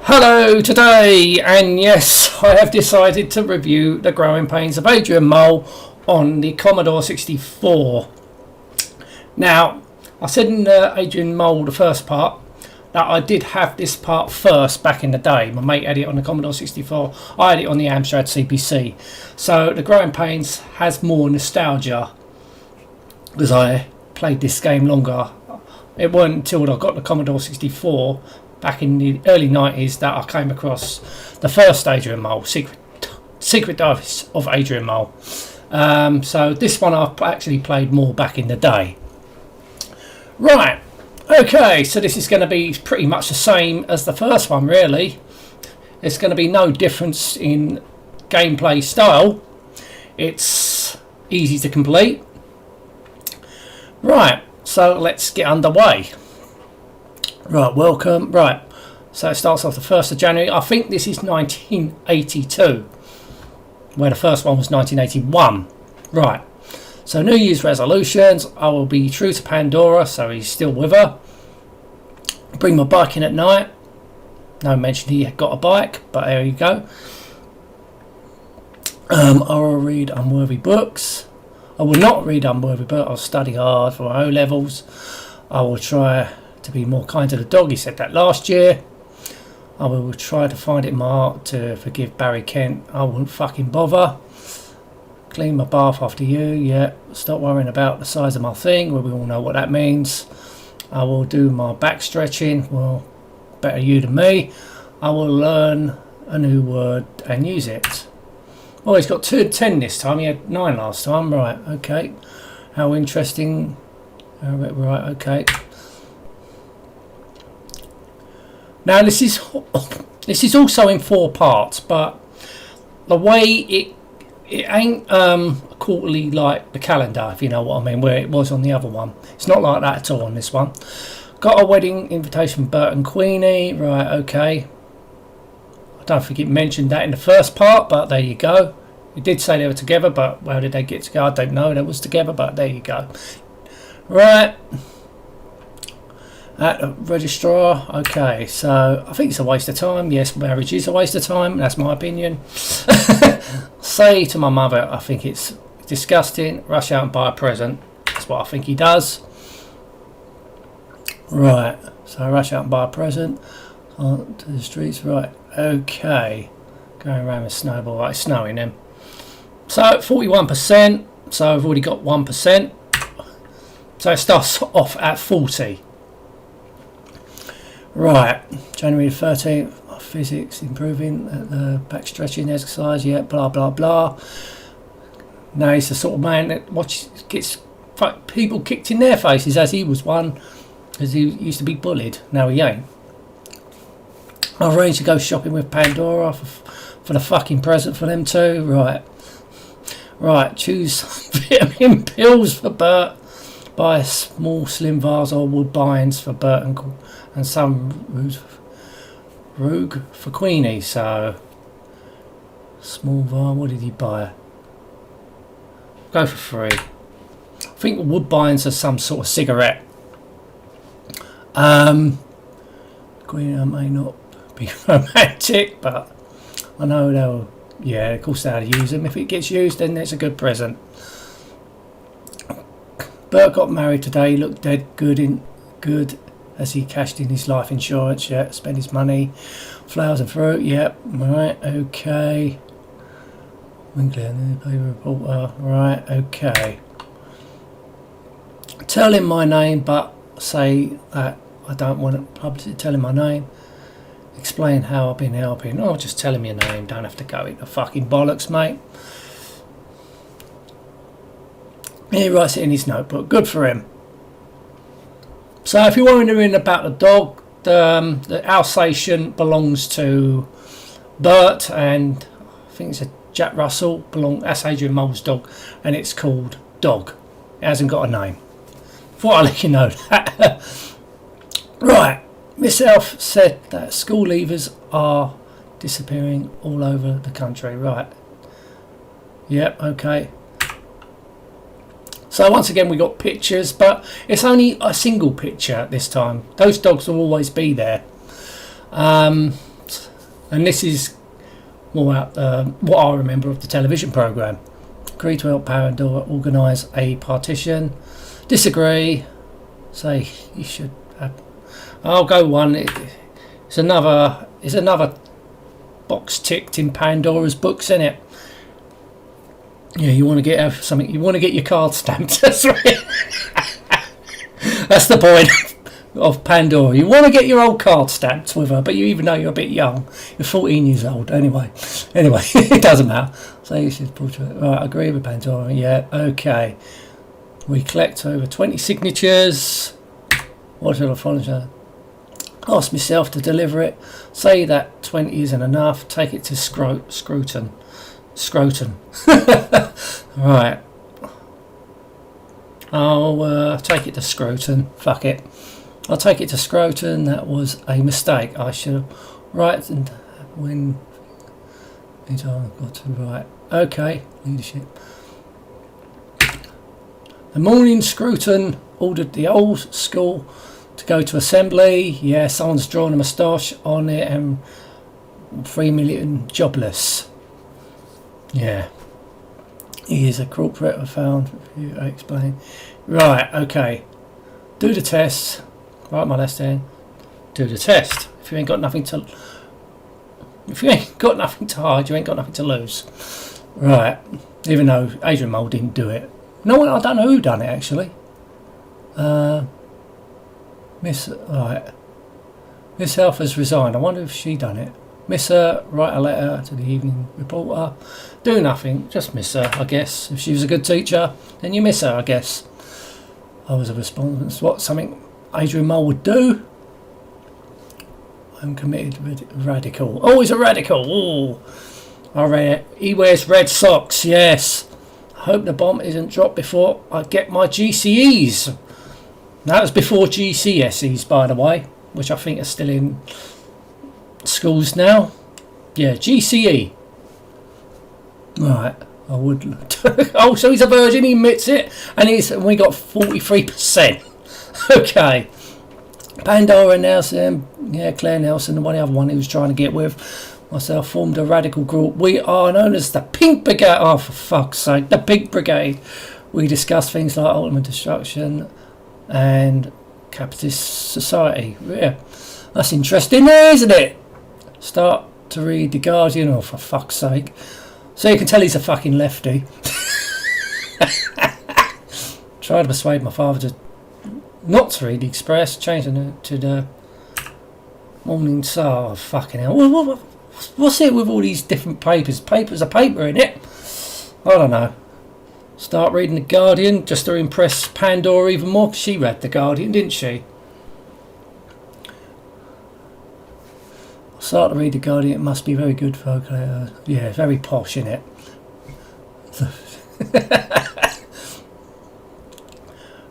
Hello today, and yes, I have decided to review the growing pains of Adrian Mole on the Commodore 64. Now, I said in Adrian Mole, the first part, that I did have this part first back in the day. My mate had it on the Commodore 64, I had it on the Amstrad CPC. So the growing pains has more nostalgia because I played this game longer. It wasn't until I got the Commodore 64 back in the early 90s that I came across the first Adrian Mole, Secret Dives of Adrian Mole. So this one I've actually played more back in the day. Right, okay, so this is going to be pretty much the same as the first one, really. There's going to be no difference in gameplay style. It's easy to complete. Right, so let's get underway. Right, welcome. Right, so it starts off the 1st of January. I think this is 1982, where the first one was 1981. Right, so New Year's resolutions. I will be true to Pandora, so he's still with her. Bring my bike in at night. No mention he had got a bike, but there you go. I will read unworthy books. I will not read unworthy books. I'll study hard for my O levels. I will try to be more kind to the dog. He said that last year. I will try to find it in my heart to forgive Barry Kent. I won't fucking bother. Clean my bath after you. Yeah. Stop worrying about the size of my thing. Well, we all know what that means. I will do my back stretching. Well, better you than me. I will learn a new word and use it. Oh, he's got 2 and 10 this time. He had 9 last time. Right. Okay. How interesting. Right. Okay. Now this is also in 4 parts, but the way it ain't quarterly like the calendar, if you know what I mean, where it was on the other one. It's not like that at all on this one. Got a wedding invitation from Bert and Queenie. Right, okay. I don't think it mentioned that in the first part, but there you go. It did say they were together, but how did they get together? I don't know. They was together, but there you go. Right. At the registrar. Okay, so I think it's a waste of time. Yes, marriage is a waste of time. That's my opinion. Say to my mother, I think it's disgusting. Rush out and buy a present. That's what I think he does. Right, so rush out and buy a present. On to the streets. Right, okay. Going around with snowball. Right, it's snowing then. So 41%. So I've already got 1%. So it starts off at 40. Right, January 13th, physics improving, the back stretching exercise, yeah, blah blah blah. Now he's the sort of man that gets people kicked in their faces, as he was one, because he used to be bullied. Now he ain't. I've arranged to go shopping with Pandora for the fucking present for them too. Right, choose vitamin pills for Bert. Buy a small slim vase or woodbines for Bert and some Rogue for Queenie. So small vase. What did he buy? Go for 3. I think woodbines are some sort of cigarette. Queenie may not be romantic, but I know they'll. Yeah, of course they'll use them. If it gets used, then it's a good present. Bert got married today. He looked dead good as he cashed in his life insurance. Yeah, spent his money. Flowers and fruit. Yep. Right. Okay. Winkler, the paper reporter. Right. Okay. Tell him my name, but say that I don't want to publicly tell him my name. Explain how I've been helping. Oh, just tell him your name. Don't have to go into fucking bollocks, mate. He writes it in his notebook. Good for him. So if you're wondering about the dog, the Alsatian belongs to Bert, and I think it's a Jack Russell. That's Adrian Mole's dog, and it's called Dog. It hasn't got a name. Thought I'd let you know that. Right. Miss Elf said that school leavers are disappearing all over the country. Right. Yep, okay. So once again we got pictures, but it's only a single picture this time. Those dogs will always be there. And this is more what I remember of the television programme. Agree to help Pandora organise a partition. Disagree. Say you should have. I'll go 1. It's another box ticked in Pandora's books, isn't it? Yeah, you want to get something. You want to get your card stamped. That's right. That's the point of Pandora. You want to get your old card stamped with her, but even though you're a bit young, you're 14 years old. Anyway, it doesn't matter. So you should portrait. Right, I agree with Pandora. Yeah, okay. We collect over 20 signatures. What shall I follow? Ask myself to deliver it. Say that 20 isn't enough. Take it to Scroton. Right. I'll take it to Scroton. Fuck it. I'll take it to Scroton. That was a mistake. I should write and when I got to write. Okay. Leadership. The morning Scroton ordered the old school to go to assembly. Yeah, someone's drawn a moustache on it and 3 million jobless. Yeah. He is a corporate I found. I explain. Right, okay. Do the test. Right, my left hand. Do the test. If you ain't got nothing to hide, you ain't got nothing to lose. Right. Even though Adrian Mole didn't do it. No one, I don't know who done it actually. Miss Health has resigned. I wonder if she done it. Miss her, write a letter to the evening reporter. Do nothing, just miss her, I guess. If she was a good teacher, then you miss her, I guess. I was a response. What something Adrian Mole would do? I'm committed radical. Oh, he's a radical. Oh, I read it. He wears red socks, yes. I hope the bomb isn't dropped before I get my GCEs. That was before GCSEs, by the way, which I think are still in schools now. Yeah, GCE. Right, I would. Oh, so he's a virgin. He admits it, and we got 43%. Okay. Pandora Nelson, yeah, Claire Nelson, the other one he was trying to get with. Myself formed a radical group. We are known as the Pink Brigade. Oh, for fuck's sake, the Pink Brigade. We discuss things like ultimate destruction and capitalist society. Yeah, that's interesting there, isn't it? Start to read The Guardian. Oh, for fuck's sake. So you can tell he's a fucking lefty. Try to persuade my father to not to read The Express, changing it to the Morning Star. Oh, fucking hell. What's it with all these different papers? Paper's a paper, isn't it? I don't know. Start reading The Guardian just to impress Pandora even more, because she read The Guardian, didn't she? Start to read The Guardian. It must be very good for yeah, very posh, innit?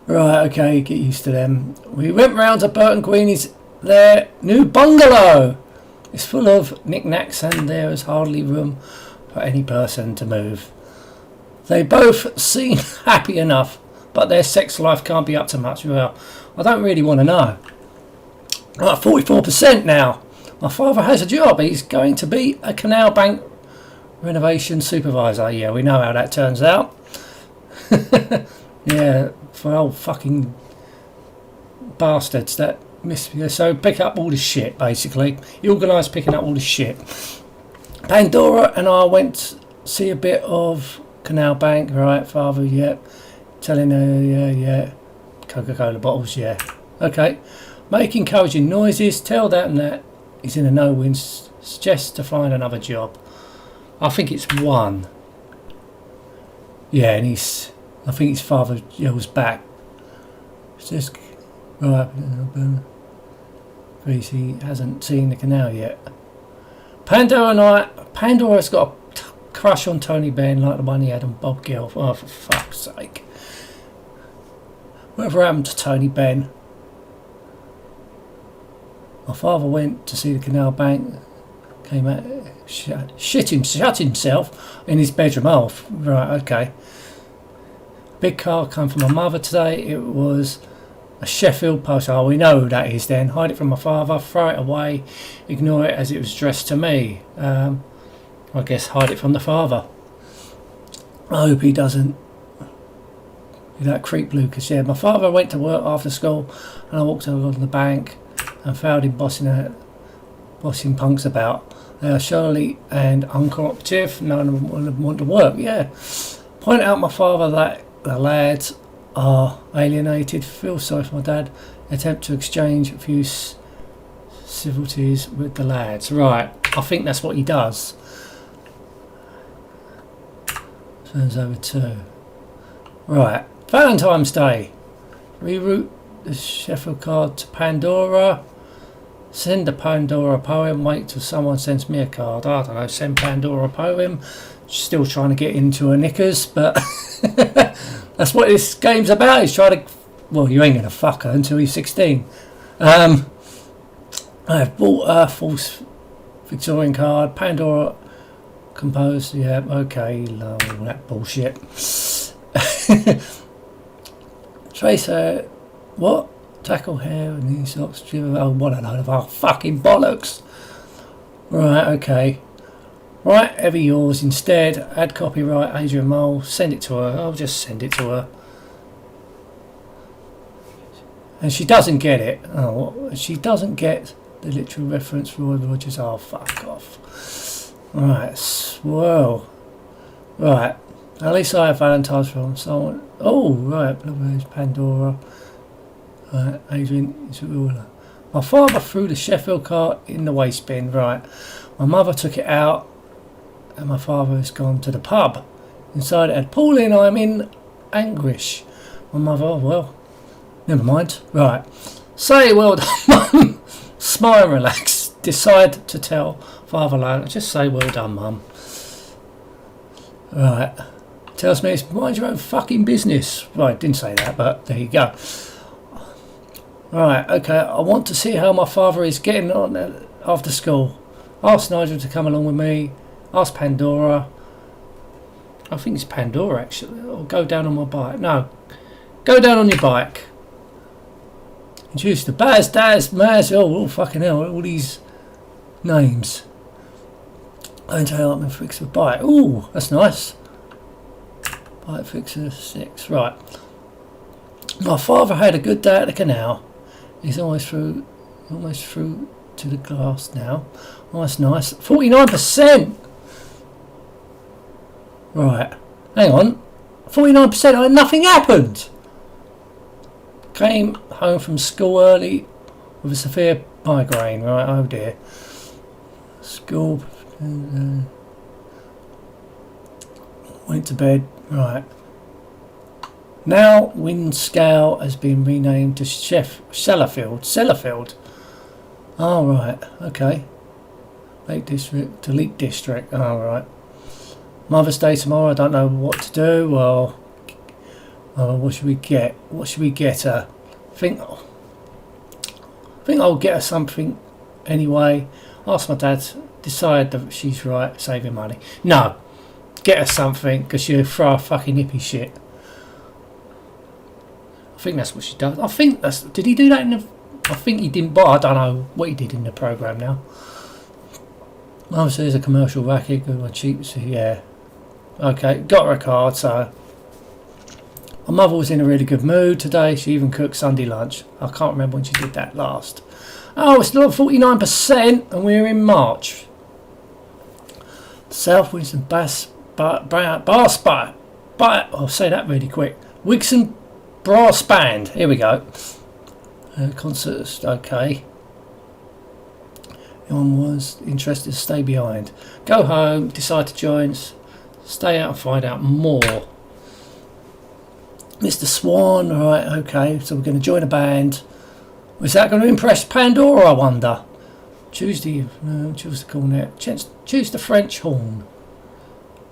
Right, okay, get used to them. We went round to Burton Queenie's, their new bungalow. It's full of knickknacks and there is hardly room for any person to move. They both seem happy enough, but their sex life can't be up to much. Well, I don't really want to know. Right, 44% now. My father has a job. He's going to be a canal bank renovation supervisor. Yeah, we know how that turns out. Yeah, for old fucking bastards that miss. So pick up all the shit, basically. He organised picking up all the shit. Pandora and I went to see a bit of Canal Bank, right, father, yeah. Telling her, yeah. Coca-Cola bottles, yeah. Okay. Make encouraging noises, tell that and that. He's in a no-win, suggest to find another job. I think it's 1. Yeah, and I think his father yells back. It's just, right, he hasn't seen the canal yet. Pandora's got a crush on Tony Benn like the one he had on Bob Gelf. Oh, for fuck's sake. Whatever happened to Tony Benn? My father went to see the Canal Bank, came out, shut himself in his bedroom. Oh, right, okay. Big car come from my mother today. It was A Sheffield post. Oh, we know who that is then. Hide it from my father, throw it away, ignore it as it was addressed to me. I guess hide it from the father. I hope he doesn't. That creep Lucas. Yeah, my father went to work after school and I walked over to the bank and found him bossing punks about. They are surely and uncooperative. None of them want to work. Yeah. Point out my father that the lads are alienated. Feel sorry for my dad. Attempt to exchange a few civilities with the lads. Right. I think that's what he does. Turns over 2. Right. Valentine's Day. Reroute the Sheffield card to Pandora. Send a Pandora poem. Wait till someone sends me a card. I don't know. Send Pandora a poem. Still trying to get into her knickers, but that's what this game's about. He's trying to. Well, you ain't gonna fuck her until he's 16. I've bought a false Victorian card. Pandora composed. Yeah. Okay. Love that bullshit. Trace her. What? Tackle hair and these socks. Oh, what a load of our fucking bollocks. Right, okay. Right, ever yours. Instead, add copyright Adrian Mole. Send it to her. I'll just send it to her. And she doesn't get it. Oh, she doesn't get the literal reference. Roy Rogers. Oh, fuck off. Right, well. Right. At least I have Valentine's from someone. Oh, right. Blueberries, Pandora. Right, Adrian. My father threw the Sheffield cart in the waste bin. Right. My mother took it out. And my father has gone to the pub. Inside it had Pauline. I'm in anguish. My mother. Oh, well. Never mind. Right. Say well done, Mum. Smile and relax. Decide to tell Father alone. Just say well done, Mum. Right. Tells me it's mind your own fucking business. Right, didn't say that, but there you go. Right, okay. I want to see how my father is getting on after school. Ask Nigel to come along with me. Ask Pandora. I think it's Pandora actually. Or go down on my bike. No. Go down on your bike. Introduce the Baz, Daz, Maz. Oh, fucking hell. All these names. Don't help me fix the bike. Ooh, that's nice. Bike fixer 6. Right. My father had a good day at the canal. He's almost through to the glass now. Oh, that's nice. 49%. Right. Hang on. 49%. Nothing happened. Came home from school early with a severe migraine. Right. Oh dear. School. Went to bed. Right. Now Windscale has been renamed to Sellafield. Oh right. Okay. Lake District. Delete District. Oh right. Mother's Day tomorrow. I don't know what to do. Well, what should we get? What should we get her? I think I'll get her something anyway. Ask my dad. Decide that she's right. Saving money. No, get her something because she'll throw a fucking hippie shit. I think that's what she does. I think that's. Did he do that in the? I think he didn't. But I don't know what he did in the program now. Mum says a commercial racket. Good one, cheap. So yeah. Okay, got her a card. So my mother was in a really good mood today. She even cooked Sunday lunch. I can't remember when she did that last. Oh, it's still at 49%, and we're in March. South Winston Brass Band. I'll say that really quick. Wixon Brass Band. Here we go. Concerts. Okay. Anyone was interested to stay behind. Go home. Decide to join. Stay out and find out more. Mr. Swan. Alright, okay. So we're going to join a band. Was that going to impress Pandora, I wonder? Choose the cornet. Choose the French horn.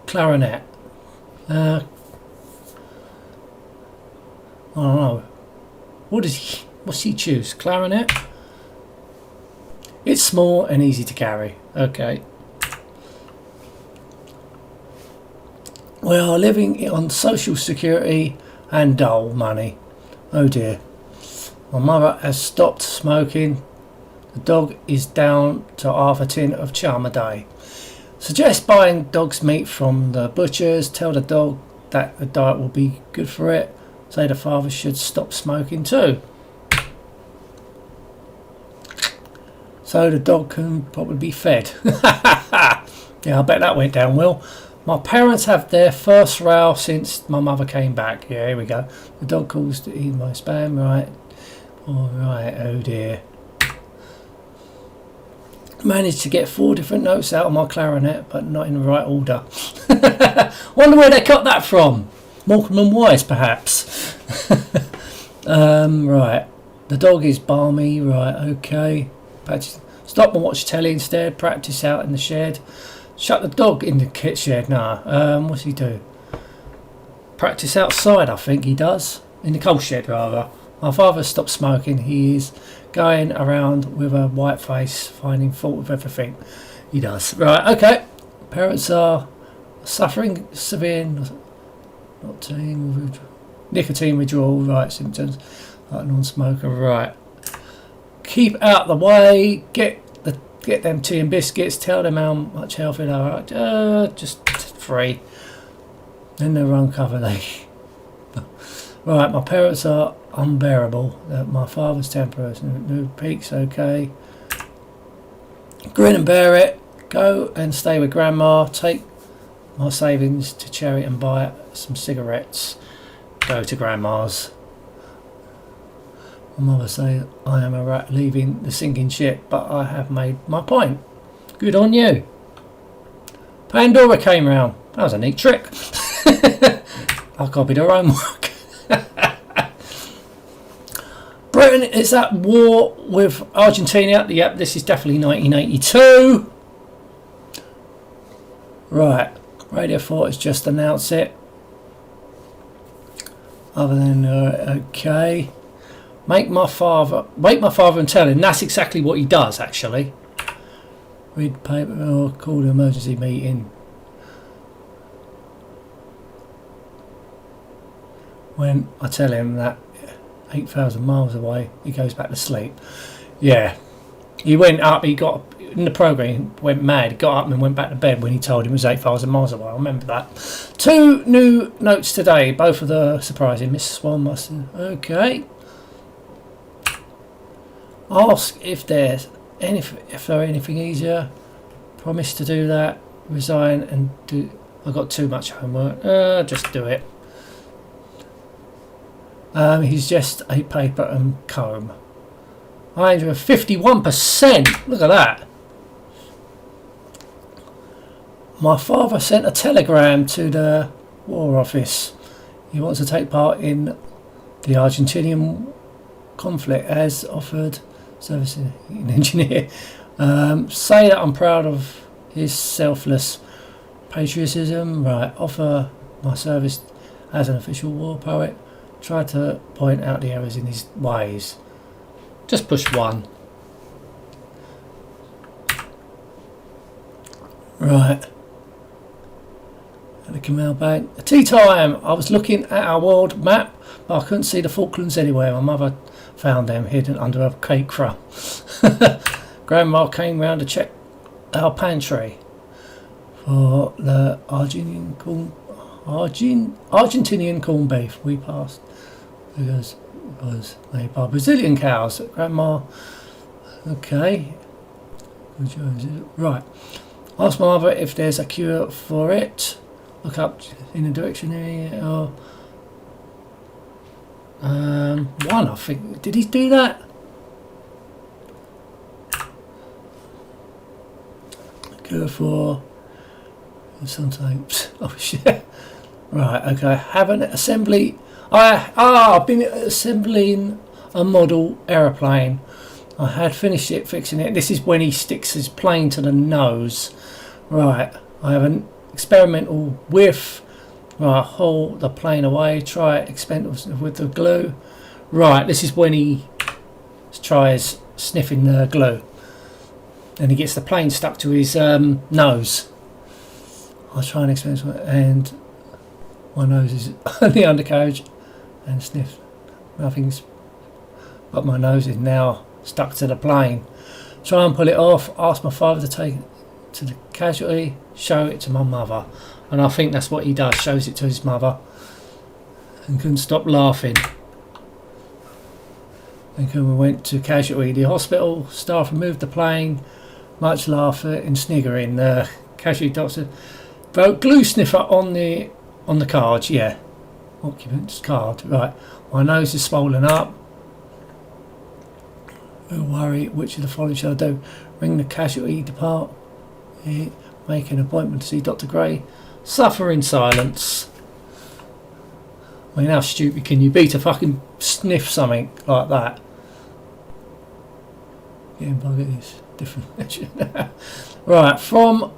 Clarinet. I don't know. What's he choose? Clarinet? It's small and easy to carry. Okay. We are living on social security and dole money. Oh dear. My mother has stopped smoking. The dog is down to half a tin of chum a day. Suggest buying dog's meat from the butchers. Tell the dog that the diet will be good for it. Say the father should stop smoking too. So the dog can probably be fed. Yeah, I bet that went down well. My parents have their first row since my mother came back. Yeah, here we go. The dog calls to eat my spam. Right. Alright, oh dear. Managed to get 4 different notes out of my clarinet, but not in the right order. Wonder where they got that from. Morecambe and Wise, perhaps. Right. The dog is balmy. Right, okay. Stop and watch telly instead. Practice out in the shed. Shut the dog in the kit shed. Nah. What's he do? Practice outside, I think he does. In the coal shed, rather. My father stopped smoking. He is going around with a white face, finding fault with everything he does. Right, okay. Parents are suffering severe nicotine withdrawal. Right, symptoms like non-smoker. Right. Keep out the way. Get them tea and biscuits. Tell them how much healthier they are. Just 3. Then they'll uncover they. Right, my parents are unbearable. My father's temper new peaks. Okay. Grin and bear it. Go and stay with grandma. Take my savings to Cherry and buy some cigarettes. Go to grandma's. My mother say I am a rat leaving the sinking ship, but I have made my point. Good on you. Pandora came round. That was a neat trick. I copied her own work. Britain is at war with Argentina. Yep, this is definitely 1982. Right, Radio 4 has just announced it. Other than okay. Wake my father and tell him. That's exactly what he does, actually. Read paper or call an emergency meeting. When I tell him that 8,000 miles away, he goes back to sleep. Yeah. He went up, he got in the programme, he went mad, he got up and went back to bed when he told him it was 8,000 miles away. I remember that. 2 new notes today, both of the surprising. Mrs. Swan must. Okay. Ask if there's anything easier. Promise to do that. Resign and do. I got too much homework. Just do it. He's just a paper and comb. 151%. Look at that. My father sent a telegram to the War Office. He wants to take part in the Argentinian conflict as offered service an engineer. Say that I'm proud of his selfless patriotism. Right. Offer my service as an official war poet. Try to point out the errors in his ways. Just push 1. Right. At the Canal Bank. Tea time. I was looking at our world map, but I couldn't see the Falklands anywhere. My mother found them hidden under a cake crumb. Grandma came round to check our pantry for the Argentinian corned beef. We passed because it was made by Brazilian cows. Grandma, okay, right. Ask my mother if there's a cure for it. Look up in the dictionary or 1. I think. Did he do that? Cure for sometimes. Oh shit. Right, okay. Have an assembly. I've been assembling a model aeroplane. I had finished it, fixing it. This is when he sticks his plane to the nose. Right, I have an experimental whiff. Right, hold the plane away. Try experiment with the glue. Right, this is when he tries sniffing the glue. And he gets the plane stuck to his nose. I'll try and experiment, and my nose is on the undercarriage and sniff. Nothing's but my nose is now stuck to the plane. Try and pull it off. Ask my father to take it to the casualty. Show it to my mother. And I think that's what he does. Shows it to his mother. And couldn't stop laughing. And when we went to casualty, the hospital staff removed the plane. Much laughter and sniggering. The casualty doctor wrote glue sniffer on the card. Yeah, occupant's card. Right. My nose is swollen up. We'll worry. Which of the following shall I do? Ring the casualty department. Make an appointment to see Dr. Gray. Suffer in silence. I mean, how stupid can you be to fucking sniff something like that? Getting buggered is different. Right, from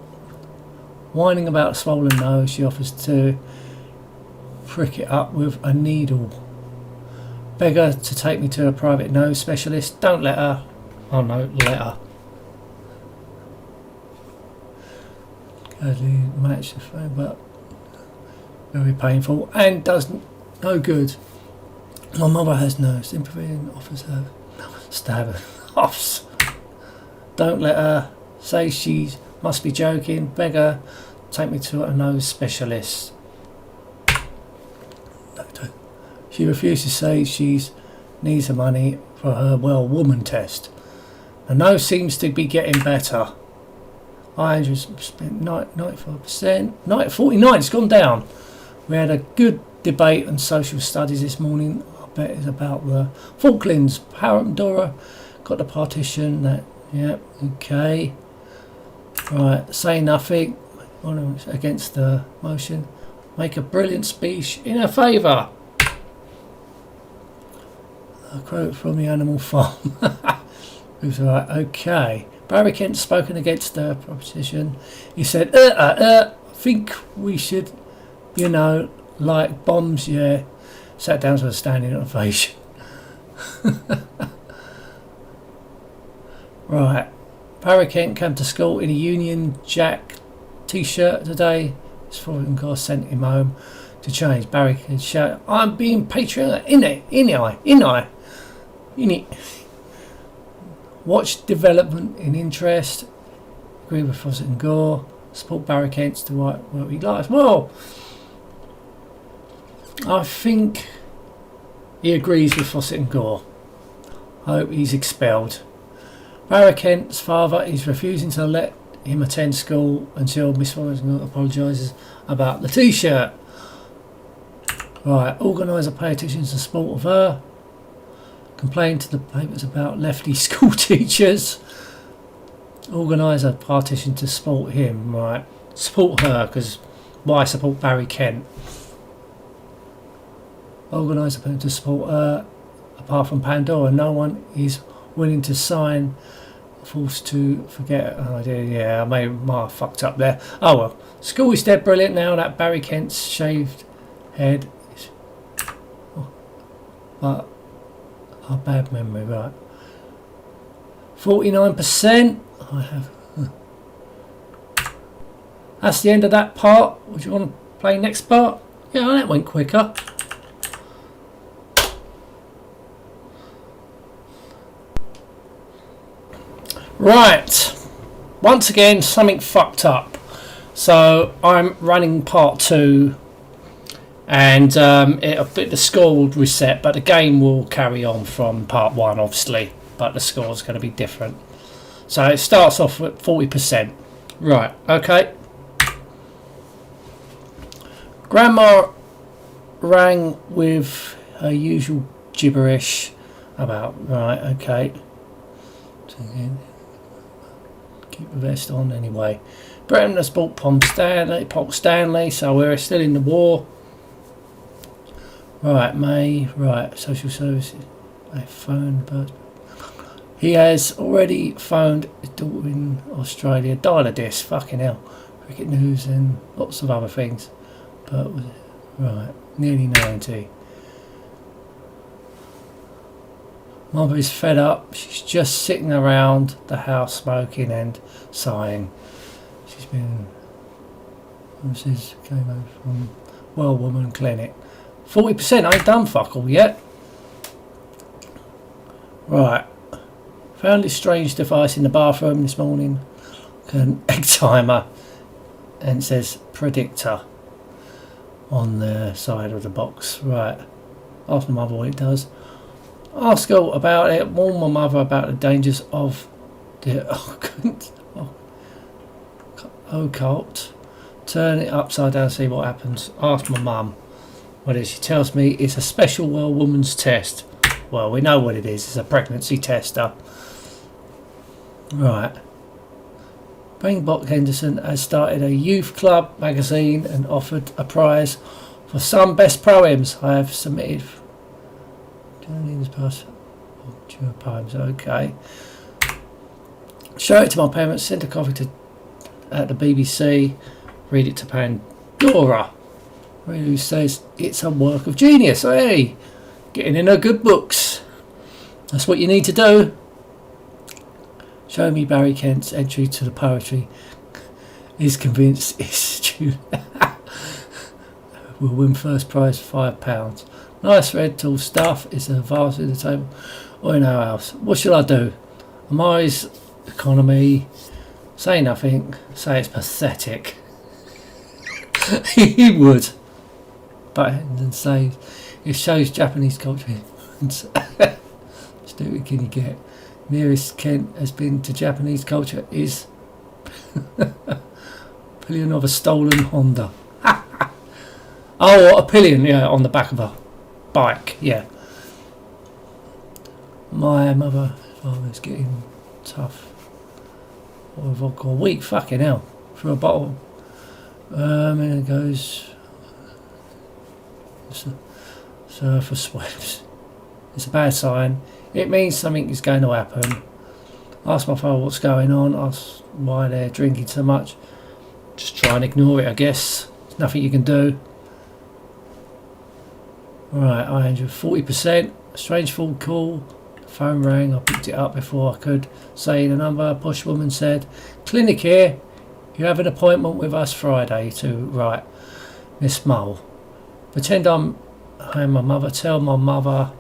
whining about a swollen nose, she offers to prick it up with a needle. Beg her to take me to a private nose specialist. Don't let her. Oh no, let her. Casually match the phone, but very painful and does no good. My mother has no sympathy and offers her stab her. Offs. Don't let her. Say she must be joking. Beg her. Take me to a nose specialist. She refuses to say she needs the money for her well woman test. The nose seems to be getting better. Andrew spent 95%. 49, it's gone down. We had a good debate on social studies this morning. I bet it's about the Falklands. Paramdora got the partition. That, yeah, okay. Right, say nothing against the motion. Make a brilliant speech in her favour. A quote from the Animal Farm. Who's right? Okay. Barry Kent spoken against the proposition. He said, I think we should, like bombs, yeah. Sat down to a standing ovation. Right. Barry Kent came to school in a Union Jack t-shirt today. His foreign guy sent him home to change. Barry Kent shouted, I'm being patriotic, in it. Watch development in interest. Agree with Fawcett and Gore. Support Barry Kent to write what he likes. Well, I think he agrees with Fawcett and Gore. I hope he's expelled. Barry Kent's father is refusing to let him attend school until Miss Fawcett apologises about the t-shirt. Right, organiser pay attention to the support of her. Complain to the papers about lefty school teachers. Organise a partition to support him. Right, support her, because why support Barry Kent? Organise a petition to support her. Apart from Pandora, no one is willing to sign. Forced to forget. Oh dear, yeah, I might have fucked up there. Oh well, school is dead brilliant now that Barry Kent's shaved head is. But a bad memory, right? 49%. I have. That's the end of that part. Would you want to play next part? Yeah, that went quicker. Right. Once again, something fucked up. So I'm running part 2. And the score will reset, but the game will carry on from part 1, obviously, but the score is going to be different. So it starts off at 40%. Right, okay. Grandma rang with her usual gibberish about, right, okay. Keep the vest on anyway. Britain has bought Pop Stanley, so we're still in the war. Right, May, right, social services. I phoned, but he has already phoned his daughter in Australia. Dial a disc, fucking hell. Cricket news and lots of other things. But, right, nearly 90. Mother is fed up. She's just sitting around the house smoking and sighing. She's been. This came over from Well Woman Clinic. 40%. I ain't done fuck all yet. Right. Found this strange device in the bathroom this morning. An egg timer. And it says predictor on the side of the box. Right. Ask my mother what it does. Ask her about it. Warn my mother about the dangers of the occult. Turn it upside down, see what happens. Ask my mum what it is. She tells me it's a special woman's test. Well, we know what it is. It's a pregnancy tester. Right. Springbok Henderson has started a youth club magazine and offered a prize for some best poems I have submitted. Poems, okay. Show it to my parents. Send a copy at the BBC. Read it to Pandora, who says it's a work of genius. Hey, getting in her good books. That's what you need to do. Show me Barry Kent's entry to the poetry. Is convinced it's true. Will win first prize £5. Nice red tall stuff. It's a vase at the table or in our house. What shall I do? Amari's economy. Say nothing. Say it's pathetic. He would. But then say it shows Japanese culture. Stupid can you get? Nearest Kent has been to Japanese culture is pillion of a stolen Honda. Oh, a pillion, yeah, on the back of a bike, yeah. My father's getting tough. Or vodka, weak, fucking hell, for a bottle. And it goes. So for sweats. It's a bad sign. It means something is going to happen. Ask my father what's going on. Ask why they're drinking so much. Just try and ignore it, I guess. There's nothing you can do. Right, I injured 40%. Strange phone call. The phone rang. I picked it up before I could say the number. A posh woman said, "Clinic here. You have an appointment with us Friday to write Miss Mull." Pretend I'm my mother. Tell my mother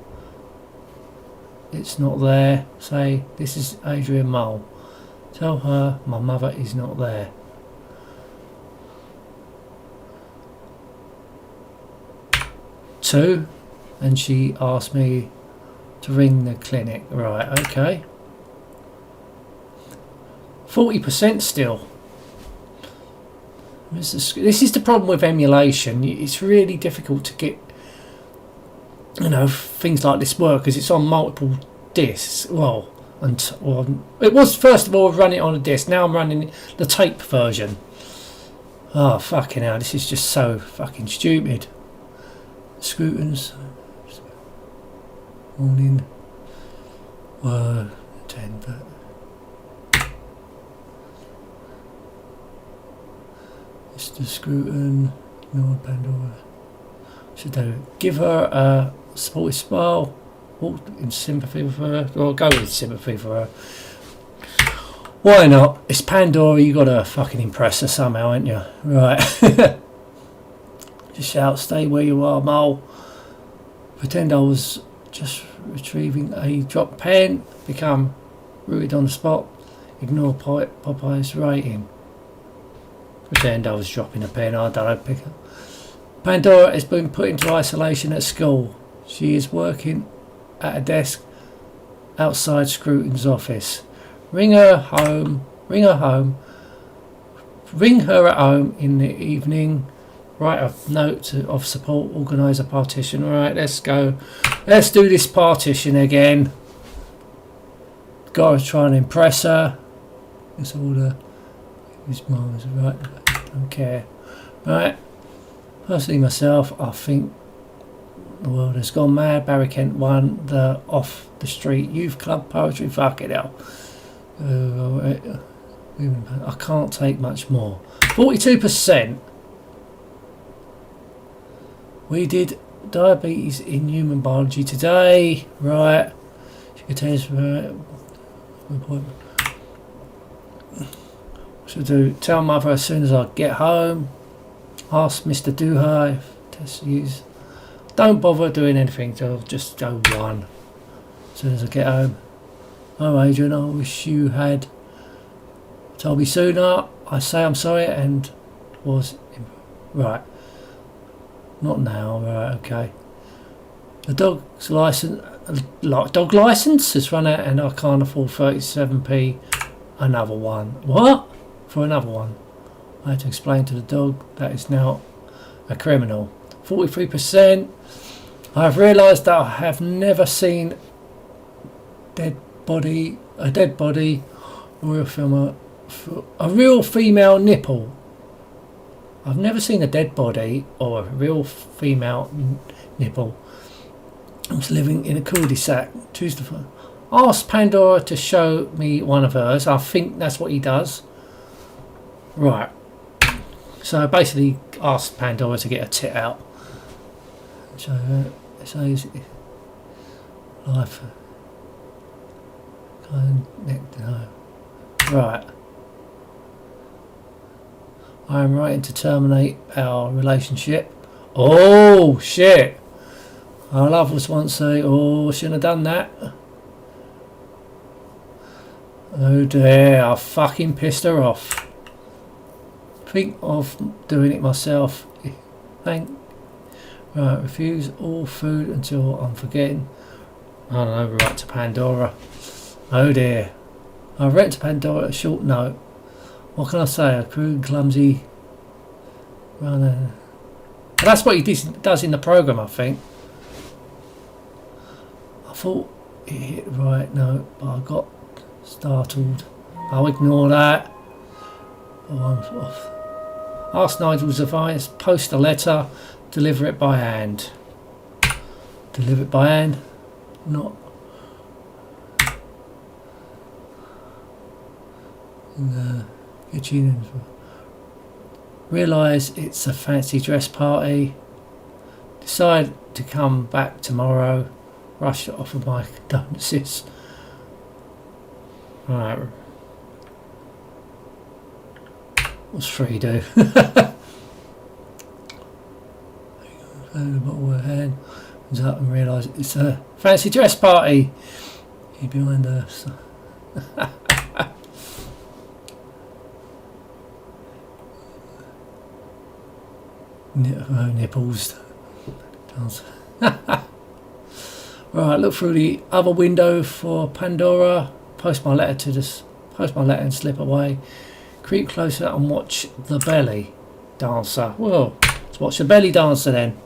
it's not there. Say, "This is Adrian Mull." Tell her my mother is not there. Two, and she asked me to ring the clinic. Right, okay. 40% still. This is the problem with emulation. It's really difficult to get, things like this work because it's on multiple discs. Well, it was first of all running on a disc. Now I'm running the tape version. Oh fucking hell! This is just so fucking stupid. Scrutins. Morning. 10, but. Mr. Scruton, Lord Pandora. Should I give her a sporty smile? Walk in sympathy with her, or go with sympathy for her? Why not? It's Pandora. You got to fucking impress her somehow, ain't you? Right. Just shout, "Stay where you are, Mole." Pretend I was just retrieving a dropped pen. Become rooted on the spot. Ignore Popeye's rating. Pretend I was dropping a pen. I don't know. Pick up. Pandora has been put into isolation at school. She is working at a desk outside Scruton's office. Ring her at home in the evening. Write a note of support. Organise a partition. Alright, let's go. Let's do this partition again. Gotta try and impress her. It's all the... His mum is right. Don't care. Right. Personally, myself, I think the world has gone mad. Barry Kent won the Off the Street Youth Club Poetry. Fuck it hell. I can't take much more. 42%. We did diabetes in human biology today. Right. She could tell us should do. Tell mother as soon as I get home. Ask Mr. Duha if tests use. Don't bother doing anything till just go one. As soon as I get home. Oh, Adrian, I wish you had told me sooner. I say I'm sorry and was... Right. Not now, right, okay. The dog's license... dog license has run out and I can't afford 37p. Another one. What? For another one. I had to explain to the dog that is now a criminal. 43%. I have realised that I have never seen a dead body, a real female nipple. I've never seen a dead body or a real female nipple. I was living in a cul-de-sac. Ask Pandora to show me one of hers. I think that's what he does. Right. So basically, ask Pandora to get a tit out. So his life. No. Right. I am writing to terminate our relationship. Oh shit! Our love was once oh, shouldn't have done that. Oh dear, I fucking pissed her off. Think of doing it myself. Right, refuse all food until I'm forgetting. I don't know, right to Pandora. Oh dear. I wrote to Pandora a short note. What can I say? A crude, clumsy runner. That's what he does in the program, I think. I thought it hit the right note, but I got startled. I'll ignore that. Oh, I'm off. Ask Nigel's advice. Post a letter. Deliver it by hand. Deliver it by hand. Not. Get you in. Realise it's a fancy dress party. Decide to come back tomorrow. Rush off of my condolences. Right. What's free do? The bottle of hand comes up and realise it's a fancy dress party. He behind us. Nipples. Right, look through the other window for Pandora. Post my letter and slip away. Creep closer and watch the belly dancer. Well, let's watch the belly dancer then.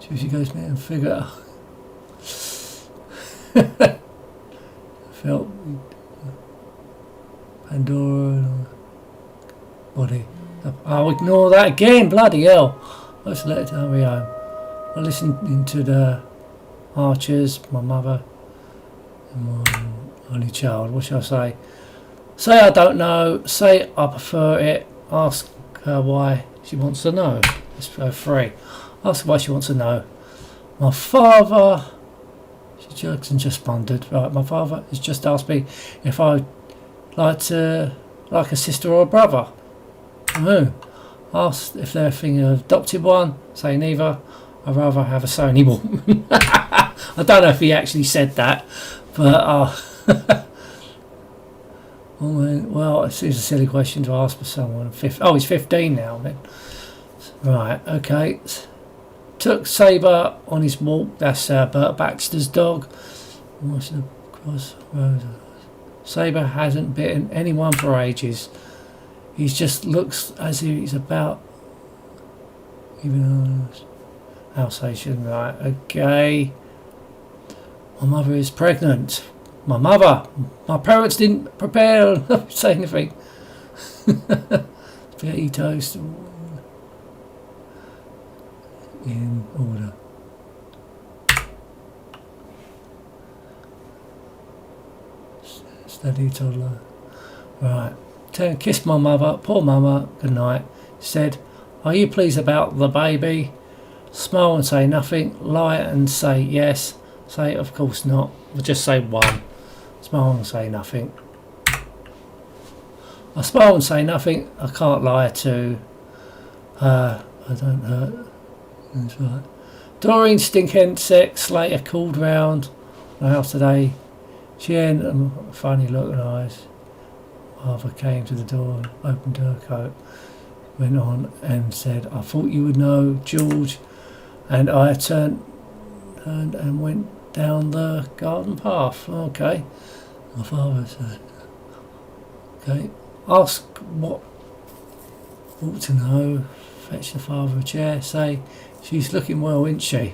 Juicy goes me and figure. Felt Pandora body. I'll ignore that again. Bloody hell! Let's let it hurry home. I listened to the Archers, my mother, and my only child. What shall I say? Say I don't know. Say I prefer it. Ask her why she wants to know. Let's go 3. Ask her why she wants to know. My father. She jokes and just pondered. Right, my father has just asked me if I like a sister or a brother. Oh. Asked if they're thinking of adopted one. Say neither. I'd rather have a Sony woman. I don't know if he actually said that, but well, it seems a silly question to ask for someone. Oh, he's 15 now then. Right, okay. Took Sabre on his walk. That's Bert Baxter's dog. Sabre hasn't bitten anyone for ages. He just looks as if he's about even Alsatian. Right, okay. My mother is pregnant. My parents didn't prepare or say anything. Spaghetti toast in order. Steady toddler. Right. Kissed my mother. Poor mama. Good night. Said, are you pleased about the baby? Smile and say nothing. Lie and say yes. Say of course not. We'll just say 1. Smile and say nothing. I smile and say nothing. I can't lie to I don't hurt. That's right. Doreen Stinkhead Sex Slater called round my house today. She had a funny look in her eyes. Father came to the door and opened her coat, went on and said, I thought you would know, George. And I turned and went down the garden path. Okay. My father said, okay. Ask what ought to know. Fetch the father a chair. Say, she's looking well, isn't she?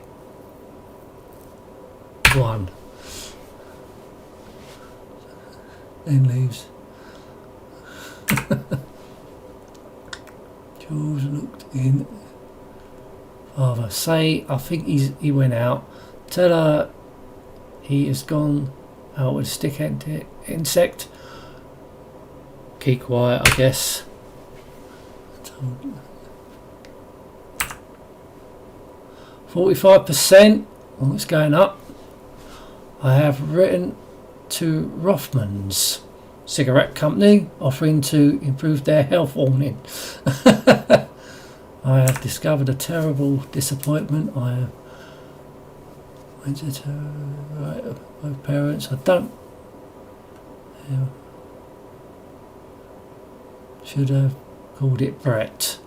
1. Then leaves. George looked in. Father, say, I think he went out. Tell her he has gone out with a stick insect. Keep quiet, I guess. 45%. Well, it's going up. I have written to Rothman's cigarette company offering to improve their health warning. I have discovered a terrible disappointment. I have went to both parents. I don't. Should have called it Brett.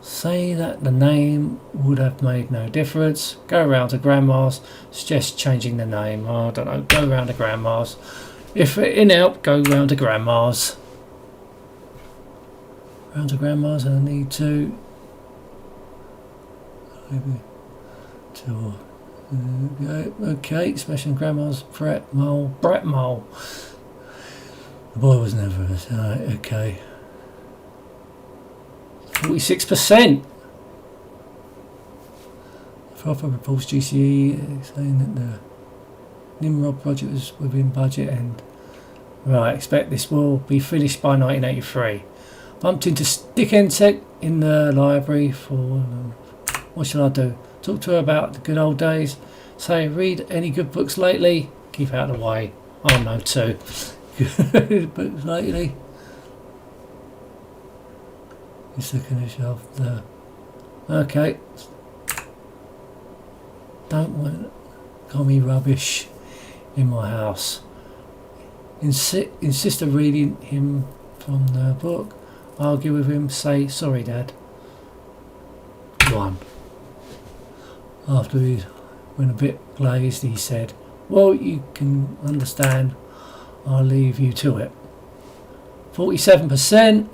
Say that the name would have made no difference. Go round to Grandma's. Suggest changing the name. I don't know. Go round to Grandma's. If in help, go round to Grandma's. Round to Grandma's, and I need to. Maybe two. Okay, smashing Grandma's Brett Mole. The boy was nervous. Right, okay. 46%. Proper reports GCE saying that the Nimrod project was within budget and right, expect this will be finished by 1983. Bumped into Stick Insect in the library for what shall I do? Talk to her about the good old days. Say, read any good books lately? Keep out of the way. Oh no, 2 good books lately. He's looking at the shelf there. Okay. Don't want commie rubbish in my house. Insist on reading him from the book. Argue with him. Say, sorry, Dad. 1. After he went a bit glazed, he said, well, you can understand. I'll leave you to it. 47%.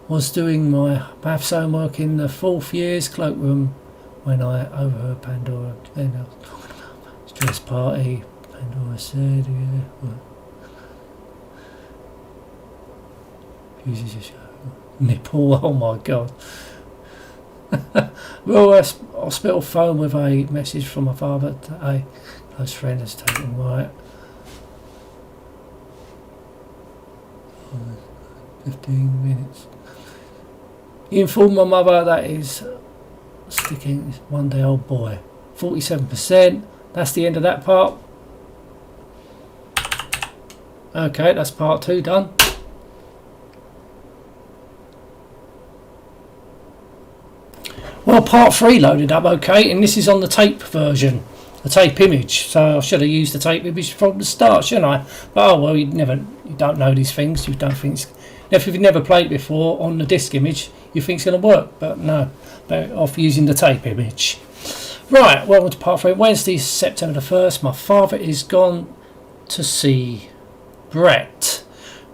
Was doing my maths homework in the 4th year's cloakroom when I overheard Pandora. Then I was talking about stress party. Pandora said, yeah. Well, fuses your show. Nipple, oh my god. Well, hospital phone with a message from my father that a close friend has taken right. 15 minutes. He informed my mother that his sticking is 1-day-old boy. 47%. That's the end of that part. Okay, that's part 2 done. Well, part 3 loaded up okay, and this is on the tape version, the tape image. So I should have used the tape image from the start, shouldn't I? But oh well, you don't know these things. You don't think if you've never played it before on the disc image, you think it's going to work, but no, better off using the tape image. Right, welcome to part 3. Wednesday, September the 1st. My father is gone to see Brett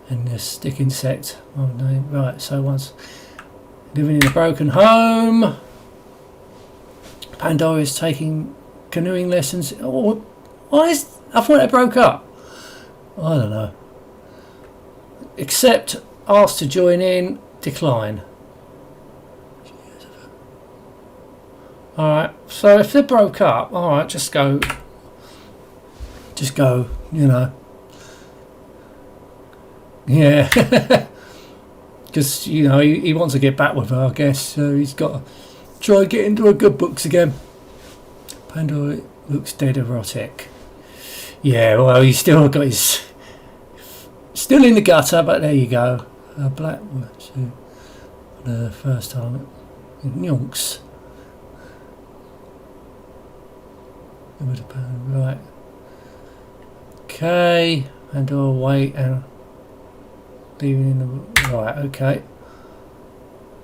and the stick insect. Oh no, right. So once living in a broken home. Pandora is taking canoeing lessons. Oh, why is? I thought they broke up. I don't know. Accept, asked to join in, decline. Alright, so if they broke up, alright, just go, you know. Yeah. Because, you know, he wants to get back with her, I guess, so he's got to try and get into her good books again. Pandora looks dead erotic. Yeah, well, he's still got his... Still in the gutter, but there you go. A black one, so for the first time. Yonks. Right. Okay, and I'll wait and leaving in the right. Okay,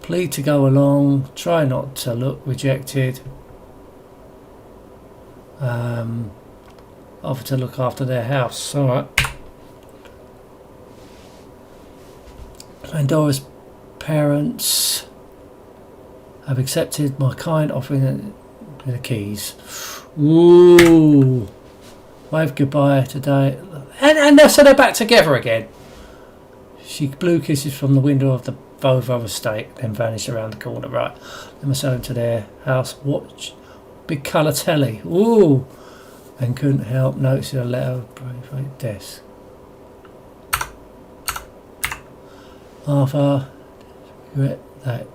plead to go along. Try not to look. Rejected. Offer to look after their house. All right. Pandora's parents have accepted my kind offering the keys. Ooh. Wave goodbye today. And so they're back together again. She blew kisses from the window of the Volvo estate, then vanished around the corner. Right. They must home to their house. Watch. Big colour telly. Ooh. And couldn't help noticing a letter on the desk. Arthur, regret that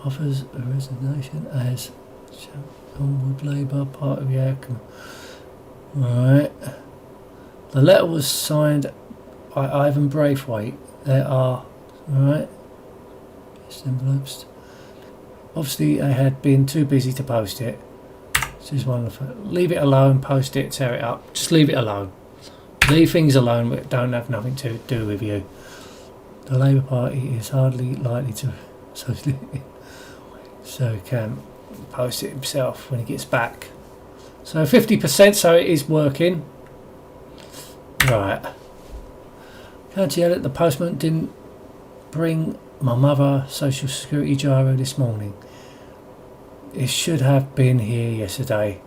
offers a resignation as onward Labour part of the outcome. Right. The letter was signed by Ivan Braithwaite. There are envelopes. Obviously, they had been too busy to post it. This is wonderful. Leave it alone. Post it. Tear it up. Just leave it alone. Leave things alone that don't have nothing to do with you. The Labour Party is hardly likely to so he can post it himself when he gets back. So 50%, so it is working. Right. Can't you that the postman didn't bring my mother social security gyro this morning? It should have been here yesterday.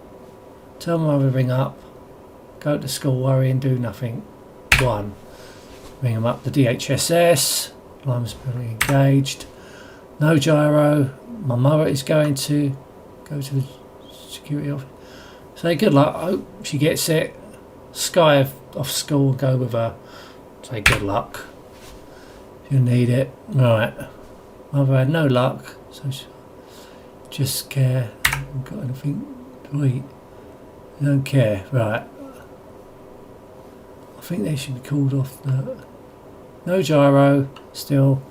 Tell my mother to ring up. Go to school, worry and do nothing. 1. Ring them up the DHSS. Lime's probably engaged. No gyro. My mother is going to go to the security office. Say good luck. I hope she gets it. Sky off school, go with her. Say good luck. You need it. Right. Mother had no luck, so she just care. Haven't got anything to eat. You don't care. Right. I think they should be called off the... No gyro, still.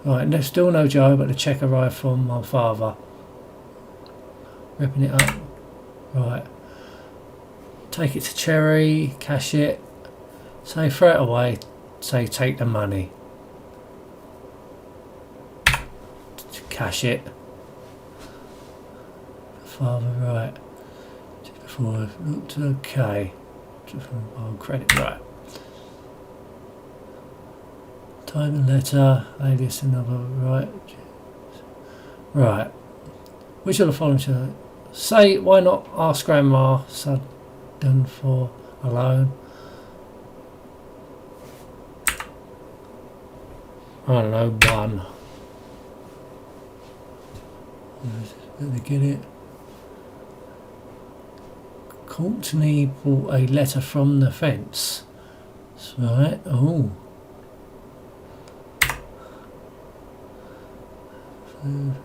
Right, there's still no gyro, but the check arrived from my father. Ripping it up. Right. Take it to Cherry, cash it. Say throw it away. Say take the money. Cash it. Father, right. Just before I looked okay. Credit, right. Time and letter, alias another, right. Right. Which of the following should I say? Why not ask Grandma Sudden for a loan? I don't know, 1. Did they get it? Courtney brought a letter from the fence. That's right. Oh.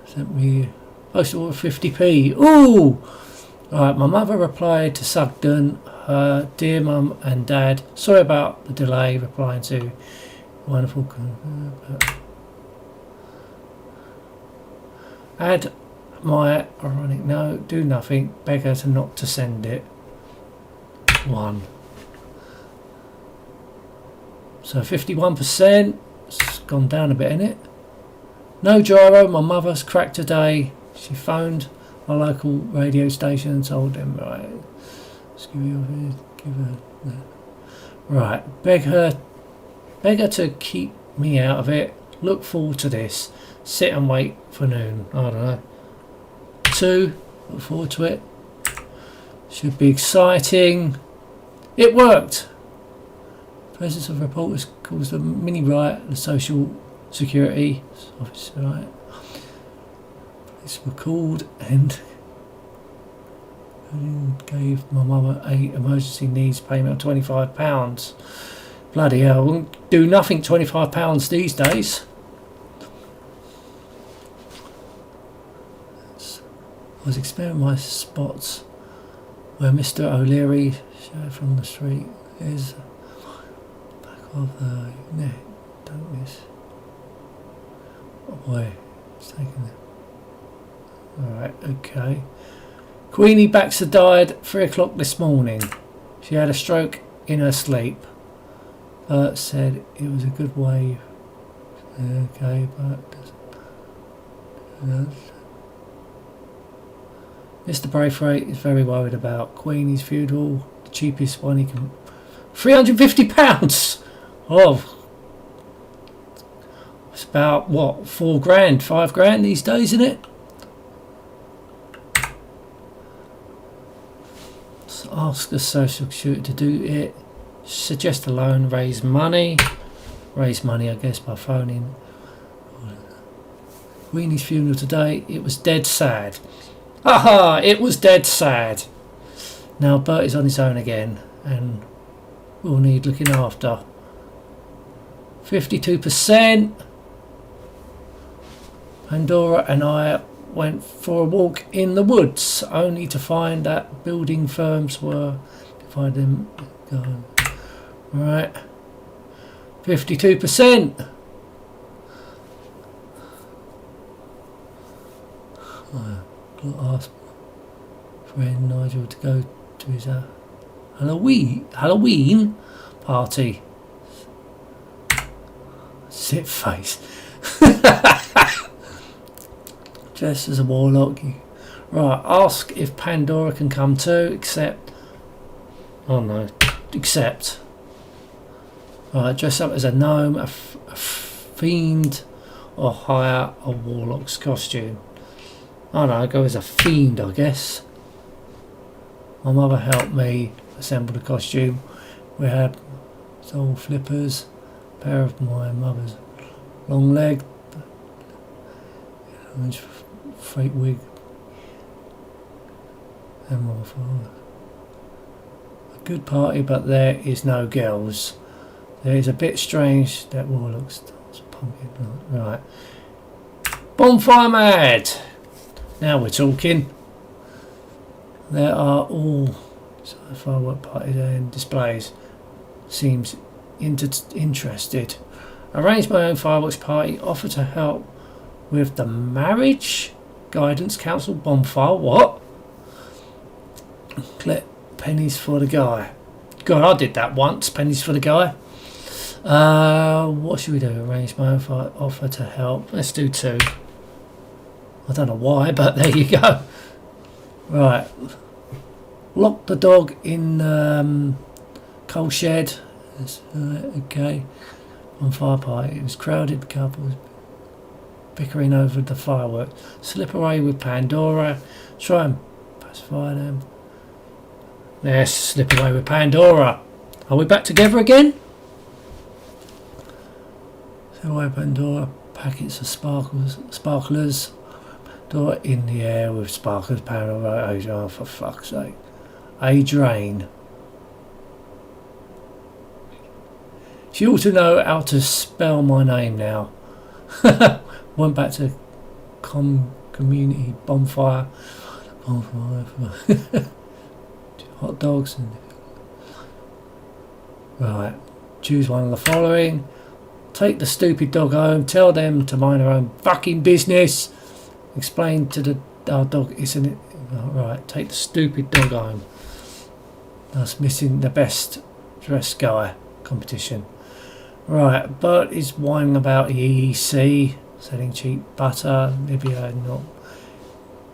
Sent me postal order 50p. Ooh! Alright, my mother replied to Sugden, her dear mum and dad. Sorry about the delay replying to wonderful. Add my ironic note, do nothing, beg her to not to send it. 1. So 51%. It's gone down a bit, isn't it? No gyro, my mother's cracked today. She phoned a local radio station and told them, right, let's give her that. Right, beg her to keep me out of it. Look forward to this. Sit and wait for noon. I don't know. 2, look forward to it. Should be exciting. It worked. Presence of reporters caused a mini riot at the social security office, right? Police were called and gave my mama a emergency needs payment of £25. Bloody hell, won't do nothing £25 these days. I was exploring my spots where Mr. O'Leary showed from the street. There's back of the neck. Don't miss. Oh boy, it's taking it. Alright, okay. Queenie Baxter died at 3 o'clock this morning. She had a stroke in her sleep. Bert said it was a good wave. Okay, but Mr. Braithwaite is very worried about Queenie's funeral. The cheapest one he can... £350! Oh, it's about, what, 4 grand, 5 grand these days, isn't it? So ask the social security to do it. Suggest a loan, raise money. Raise money, I guess, by phoning. Queenie's funeral today, it was dead sad. Aha! It was dead sad. Now Bert is on his own again and will need looking after. 52%. Pandora and I went for a walk in the woods, only to find that building firms were... Find them going. Right. 52%. I'll ask friend Nigel to go to his Halloween party. Sit face. Dressed as a warlock. Right, ask if Pandora can come too, except... Oh no, except... Right, dress up as a gnome, a fiend, or hire a warlock's costume. Oh no, go as a fiend, I guess. My mother helped me assemble the costume. We had soul flippers, a pair of my mother's long leg, freight wig, and more for a good party, but there is no girls. There is a bit strange that warlock starts pumping. Right. Bonfire mad! Now we're talking. There are all firework parties and displays. Seems interested. Arranged my own fireworks party. Offer to help with the marriage guidance council bonfire. What? Collect pennies for the guy. God, I did that once. Pennies for the guy. What should we do? Arrange my own fire. Offer to help. Let's do 2. I don't know why, but there you go. Right. Lock the dog in coal shed. Okay. On fire party. It was crowded. Couples bickering over the fireworks. Slip away with Pandora. Try and pacify them. Yes, slip away with Pandora. Are we back together again? Slip away with Pandora. Packets of sparklers. Door in the air with sparklers. Pandora. Oh, for fuck's sake. Adrian. She ought to know how to spell my name now. Went back to community bonfire. Hot dogs and right. Choose one of the following. Take the stupid dog home. Tell them to mind their own fucking business. Explain to our dog isn't it right. Take the stupid dog home. That's missing the best dressed guy competition. Right, Bert is whining about the EEC, selling cheap butter, Libya not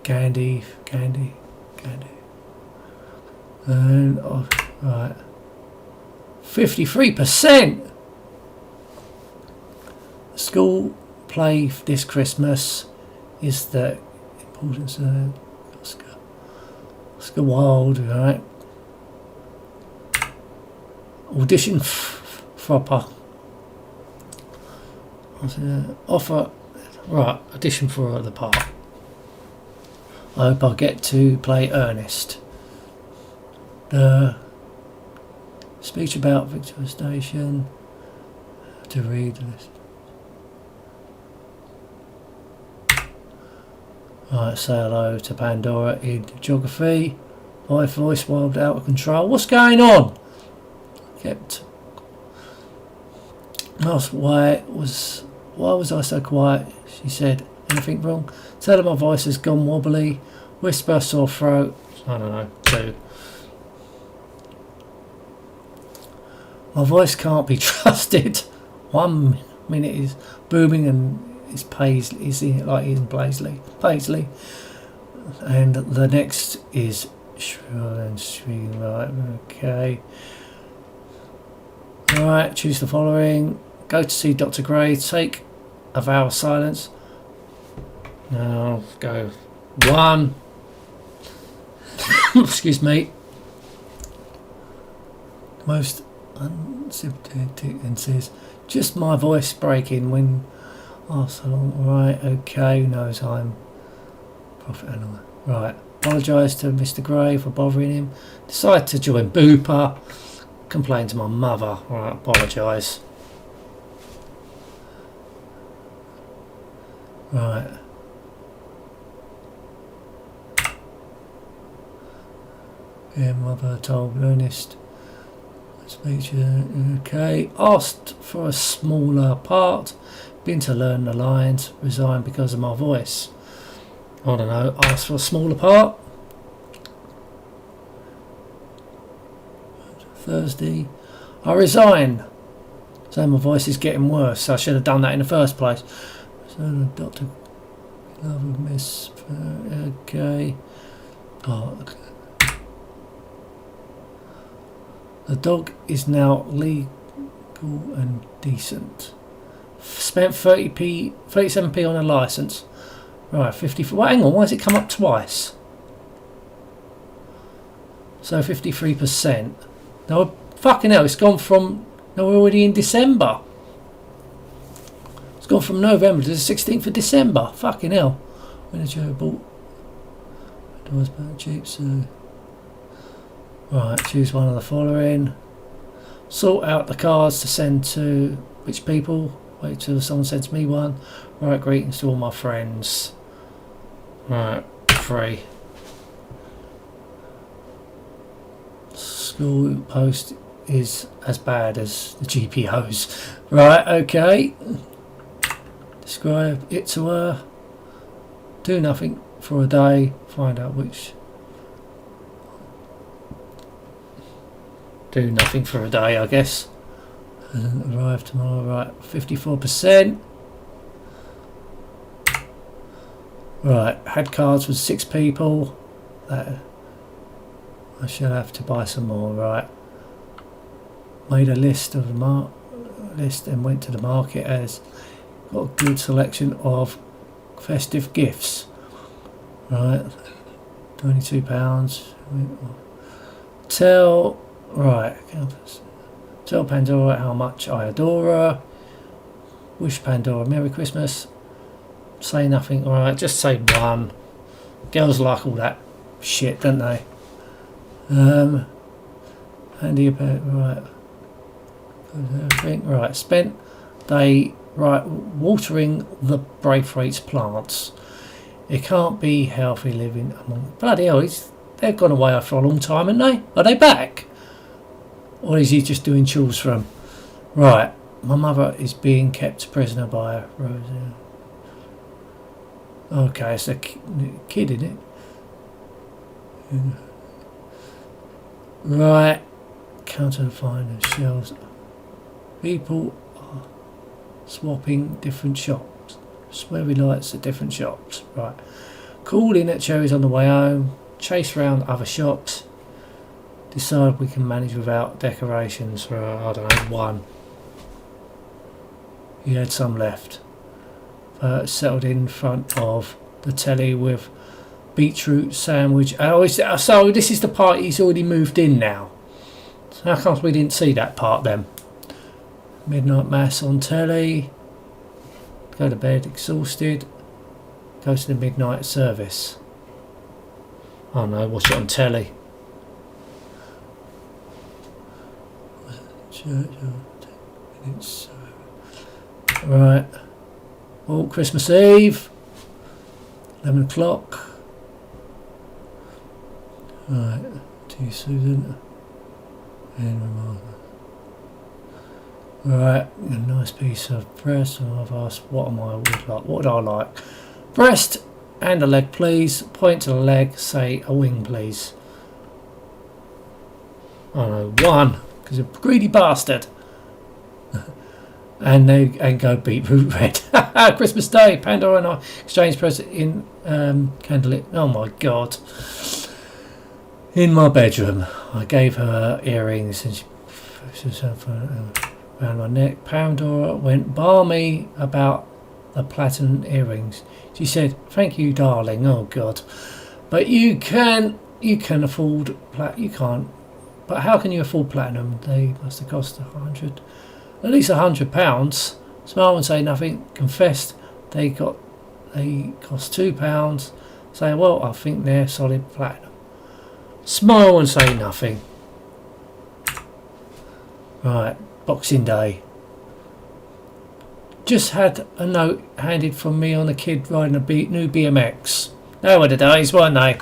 candy. And right, 53%. School play this Christmas is the importance of Oscar Wilde, right? Audition proper. Offer right, audition for the part. I hope I get to play Ernest. The speech about Victoria Station. To read the list. Right, say hello to Pandora in geography. My voice wild out of control. What's going on? Kept asked why was I so quiet? She said, anything wrong? Tell her my voice has gone wobbly. Whisper, sore throat. I don't know, 2. My voice can't be trusted. 1 minute is booming and it's Paisley, is like Ian Paisley, and the next is shrill and shrill. Right, okay. Right, choose the following. Go to see Dr. Gray. Take a vow of silence. Now go 1. Excuse me. Most unsympathetic and says, just my voice breaking when asked along. Right, okay, who knows I'm prophet animal. Right, apologise to Mr. Gray for bothering him. Decide to join Booper. Complain to my mother. Right, apologise. Right. Yeah, mother told Ernest. Speech, okay. Asked for a smaller part. Been to learn the lines. Resigned because of my voice. I don't know. Asked for a smaller part. Thursday. I resign. So my voice is getting worse. I should have done that in the first place. So Dr. Love Miss. Okay. Oh, okay. The dog is now legal and decent. Spent 37p on a licence. Right, 54. Well, hang on, why has it come up twice? So 53%. No, fucking hell, it's gone from. No, we're already in December. It's gone from November to the 16th of December. Fucking hell. When did you bought? It was about cheap, so. Right, choose one of the following. Sort out the cards to send to which people. Wait till someone sends me one. Right, greetings to all my friends. Right, 3. School post is as bad as the GPOs. Right, okay. Describe it to her. Do nothing for a day. Find out which. Do nothing for a day, I guess. Hasn't arrived tomorrow. Right, 54%. Right, had cards with 6 people. That I shall have to buy some more. Right, made a list of the list and went to the market. As got a good selection of festive gifts. Right, £22. Right, tell Pandora how much I adore her. Wish Pandora Merry Christmas. Say nothing. Alright, just say 1. Girls like all that shit, don't they? Handy about. Right. Everything. Right, spent day. Right, watering the Braithwaite's plants. It can't be healthy living among. Bloody hell, they've gone away for a long time, haven't they? Are they back? Or is he just doing chores for them? Right, my mother is being kept prisoner by Rosie. Okay, it's a kid, isn't it? Right, counter the finest shells. People are swapping different shops. Sweary lights at different shops. Right, call in at Cherries on the way home. Chase round other shops. Decide we can manage without decorations for, I don't know, 1. He had some left. Settled in front of the telly with beetroot sandwich. So this is the part he's already moved in now. So how come we didn't see that part then? Midnight mass on telly. Go to bed exhausted. Go to the midnight service. Oh no, watch it on telly. Right. Oh, Christmas Eve. 11 o'clock. Right. To you, Susan. And right. A nice piece of breast. And I've asked, what would I like? Breast and a leg please. Point to the leg, say a wing please. Oh no, one, because a greedy bastard. And go beetroot red. Christmas Day, Pandora and I exchanged present in candlelit. Oh my god. In my bedroom, I gave her earrings and she around my neck. Pandora went balmy about the platinum earrings. She said, "Thank you, darling." Oh god. But you can afford you can't. But how can you afford platinum? They must have cost at least £100. Smile and say nothing. Confessed they cost £2. Say, well, I think they're solid platinum. Smile and say nothing. Right, Boxing Day. Just had a note handed from me on a kid riding a new BMX. They were the days, weren't they?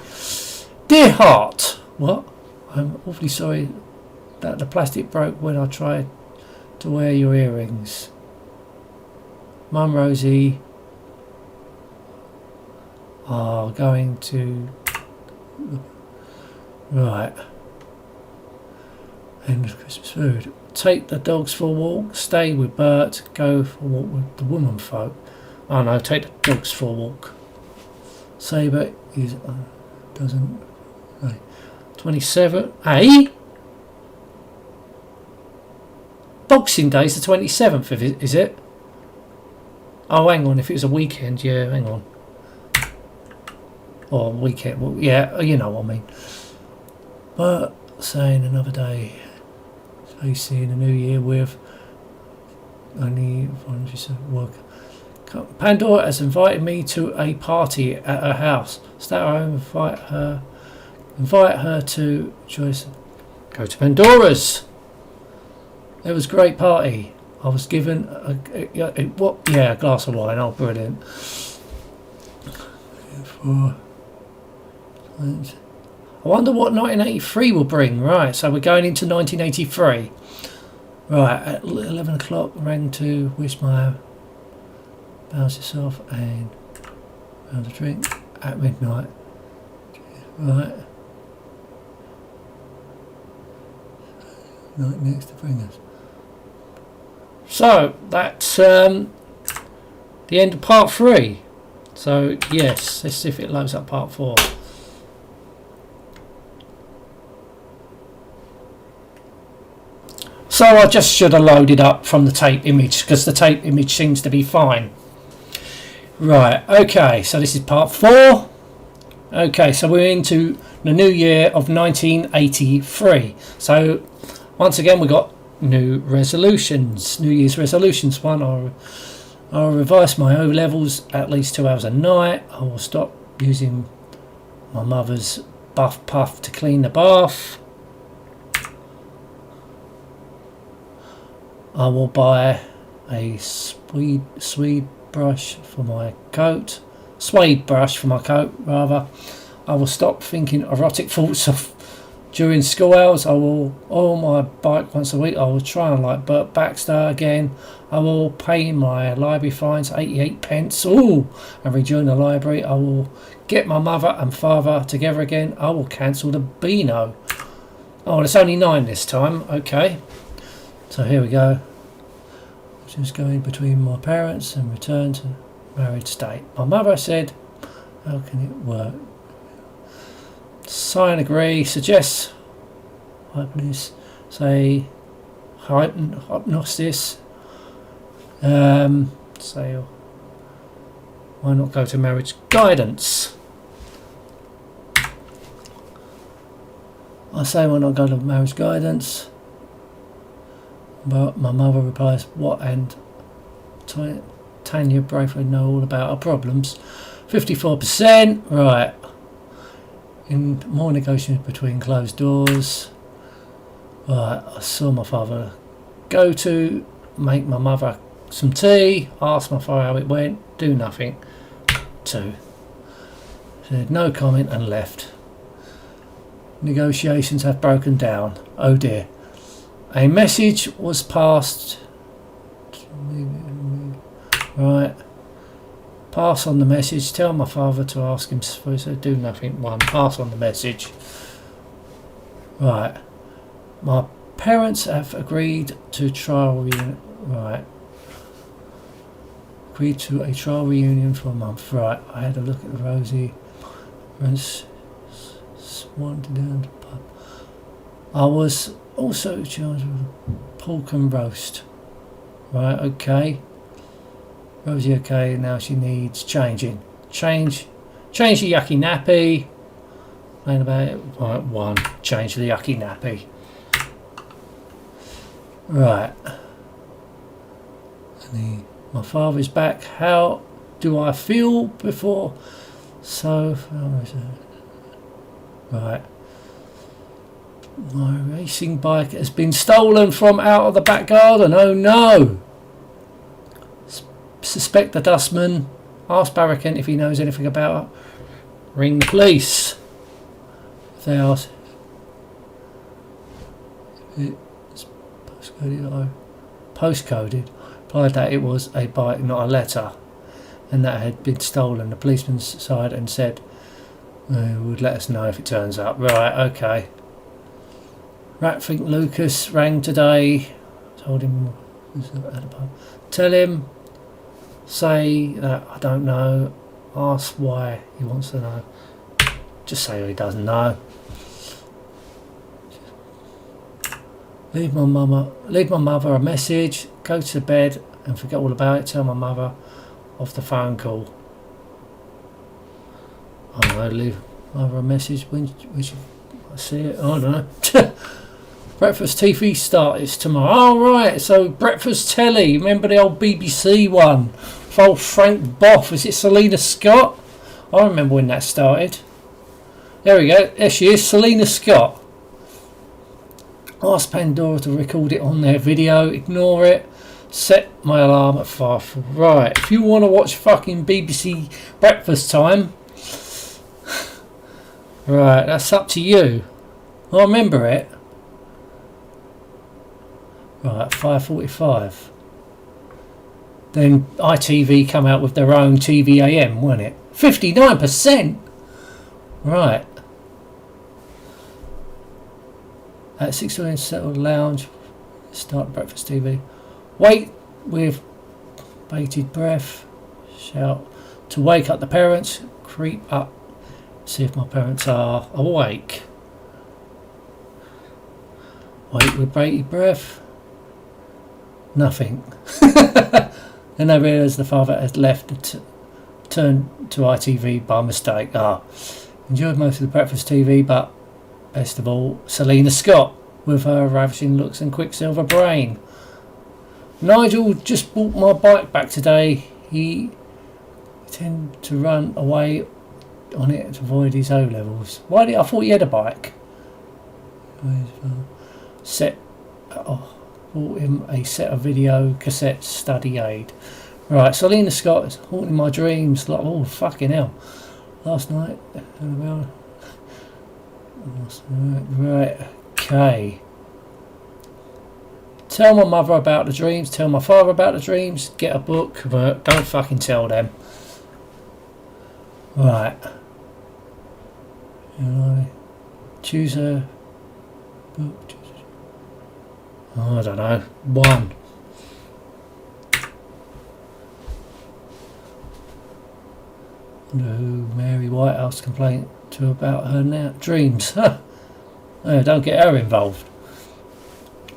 Dear heart. What? I'm awfully sorry that the plastic broke when I tried to wear your earrings. Mum Rosie are going to... Right. End of Christmas food. Take the dogs for a walk. Stay with Bert. Go for a walk with the woman folk. Oh no, take the dogs for a walk. Sabre is... doesn't... Right. 27... Hey? Boxing Day's the 27th, is it? Oh, hang on. If it was a weekend, yeah, hang on. Or weekend, well, yeah, you know what I mean. But saying another day, facing a new year with only work. Pandora has invited me to a party at her house. Stay at home, invite her to Joyce. Go to Pandora's. It was a great party. I was given a glass of wine. Oh, brilliant. I wonder what 1983 will bring. Right, so we're going into 1983. Right, at 11 o'clock, rang to wish my bounce yourself and round a drink at midnight. Right. Night next to bring us. So that's the end of part 3. So yes, let's see if it loads up part 4. So I just should have loaded up from the tape image because the tape image seems to be fine. Right, okay, so this is part 4. Okay, so we're into the new year of 1983. So once again we got new resolutions, New Year's resolutions. One, I'll revise my O levels at least 2 hours a night. I will stop using my mother's buff puff to clean the bath. I will buy a suede brush for my coat. Suede brush for my coat, rather. I will stop thinking erotic thoughts of during school hours. I will oil my bike once a week. I will try and like Bert Baxter again. I will pay my library fines 88 pence. Ooh, and rejoin the library. I will get my mother and father together again. I will cancel the Beano. Oh, it's only 9 this time. Okay. So here we go. Just going between my parents and return to married state. My mother said, how can it work? Sign agree. Suggest hypnosis. Say hypnosis. Say why not go to marriage guidance? I say why not go to marriage guidance? But my mother replies, what? And Tanya Braithwaite know all about our problems. 54%. Right. In more negotiations between closed doors. Right. I saw my father go to make my mother some tea. Ask my father how it went. Do nothing. 2. Said no comment and left. Negotiations have broken down. Oh dear. A message was passed. Right. Pass on the message. Tell my father to ask him for so do nothing. 1. Pass on the message. Right. My parents have agreed to trial reunion. Right. Agreed to a trial reunion for a month. Right. I had a look at the Rosie. Wanted down to the pub. I was also charged with pork and roast. Right. Okay. Rosie, okay, now she needs changing. Change the yucky nappy. Complain about it. Right, 1. Change the yucky nappy. Right. My father's back. How do I feel before? So, right. My racing bike has been stolen from out of the back garden. Oh no! Suspect the dustman. Ask Barracan if he knows anything about her. Ring the police. If they ask, it's postcoded. Replied that it was a bike, not a letter, and that it had been stolen. The policeman sighed and said, "Would let us know if it turns up." Right, okay. Ratfink Lucas rang today. Told him. Tell him. Say that I don't know. Ask why he wants to know. Just say he doesn't know. Leave my mother a message. Go to bed and forget all about it. Tell my mother off the phone call. I don't know. Leave mother a message when she see it. I don't know. Breakfast TV start is tomorrow. Oh right, so breakfast telly. Remember the old BBC one? Old Frank Boff. Is it Selena Scott? I remember when that started. There we go. There she is, Selena Scott. Ask Pandora to record it on their video. Ignore it. Set my alarm at 5. Right. If you want to watch fucking BBC breakfast time, right, that's up to you. I remember it. Right, 5:45. Then ITV come out with their own TV AM, wasn't it? 59%. Right. At 6 a.m. settled lounge. Start breakfast TV. Wait with bated breath. Shout to wake up the parents. Creep up. See if my parents are awake. Wait with bated breath. Nothing. Then I realised the father had left and turned to ITV by mistake. Enjoyed most of the breakfast TV, but best of all, Selena Scott with her ravishing looks and quicksilver brain. Nigel just bought my bike back today. He tended to run away on it to avoid his O levels. Why did I thought he had a bike? Bought him a set of video cassette study aid. Right, Selena Scott is haunting my dreams. Like, oh fucking hell! Last night, right, okay. Tell my mother about the dreams. Tell my father about the dreams. Get a book, but don't fucking tell them. Right. Choose a book. I don't know. 1. Who Mary Whitehouse complained to about her dreams. Huh. Oh, don't get her involved.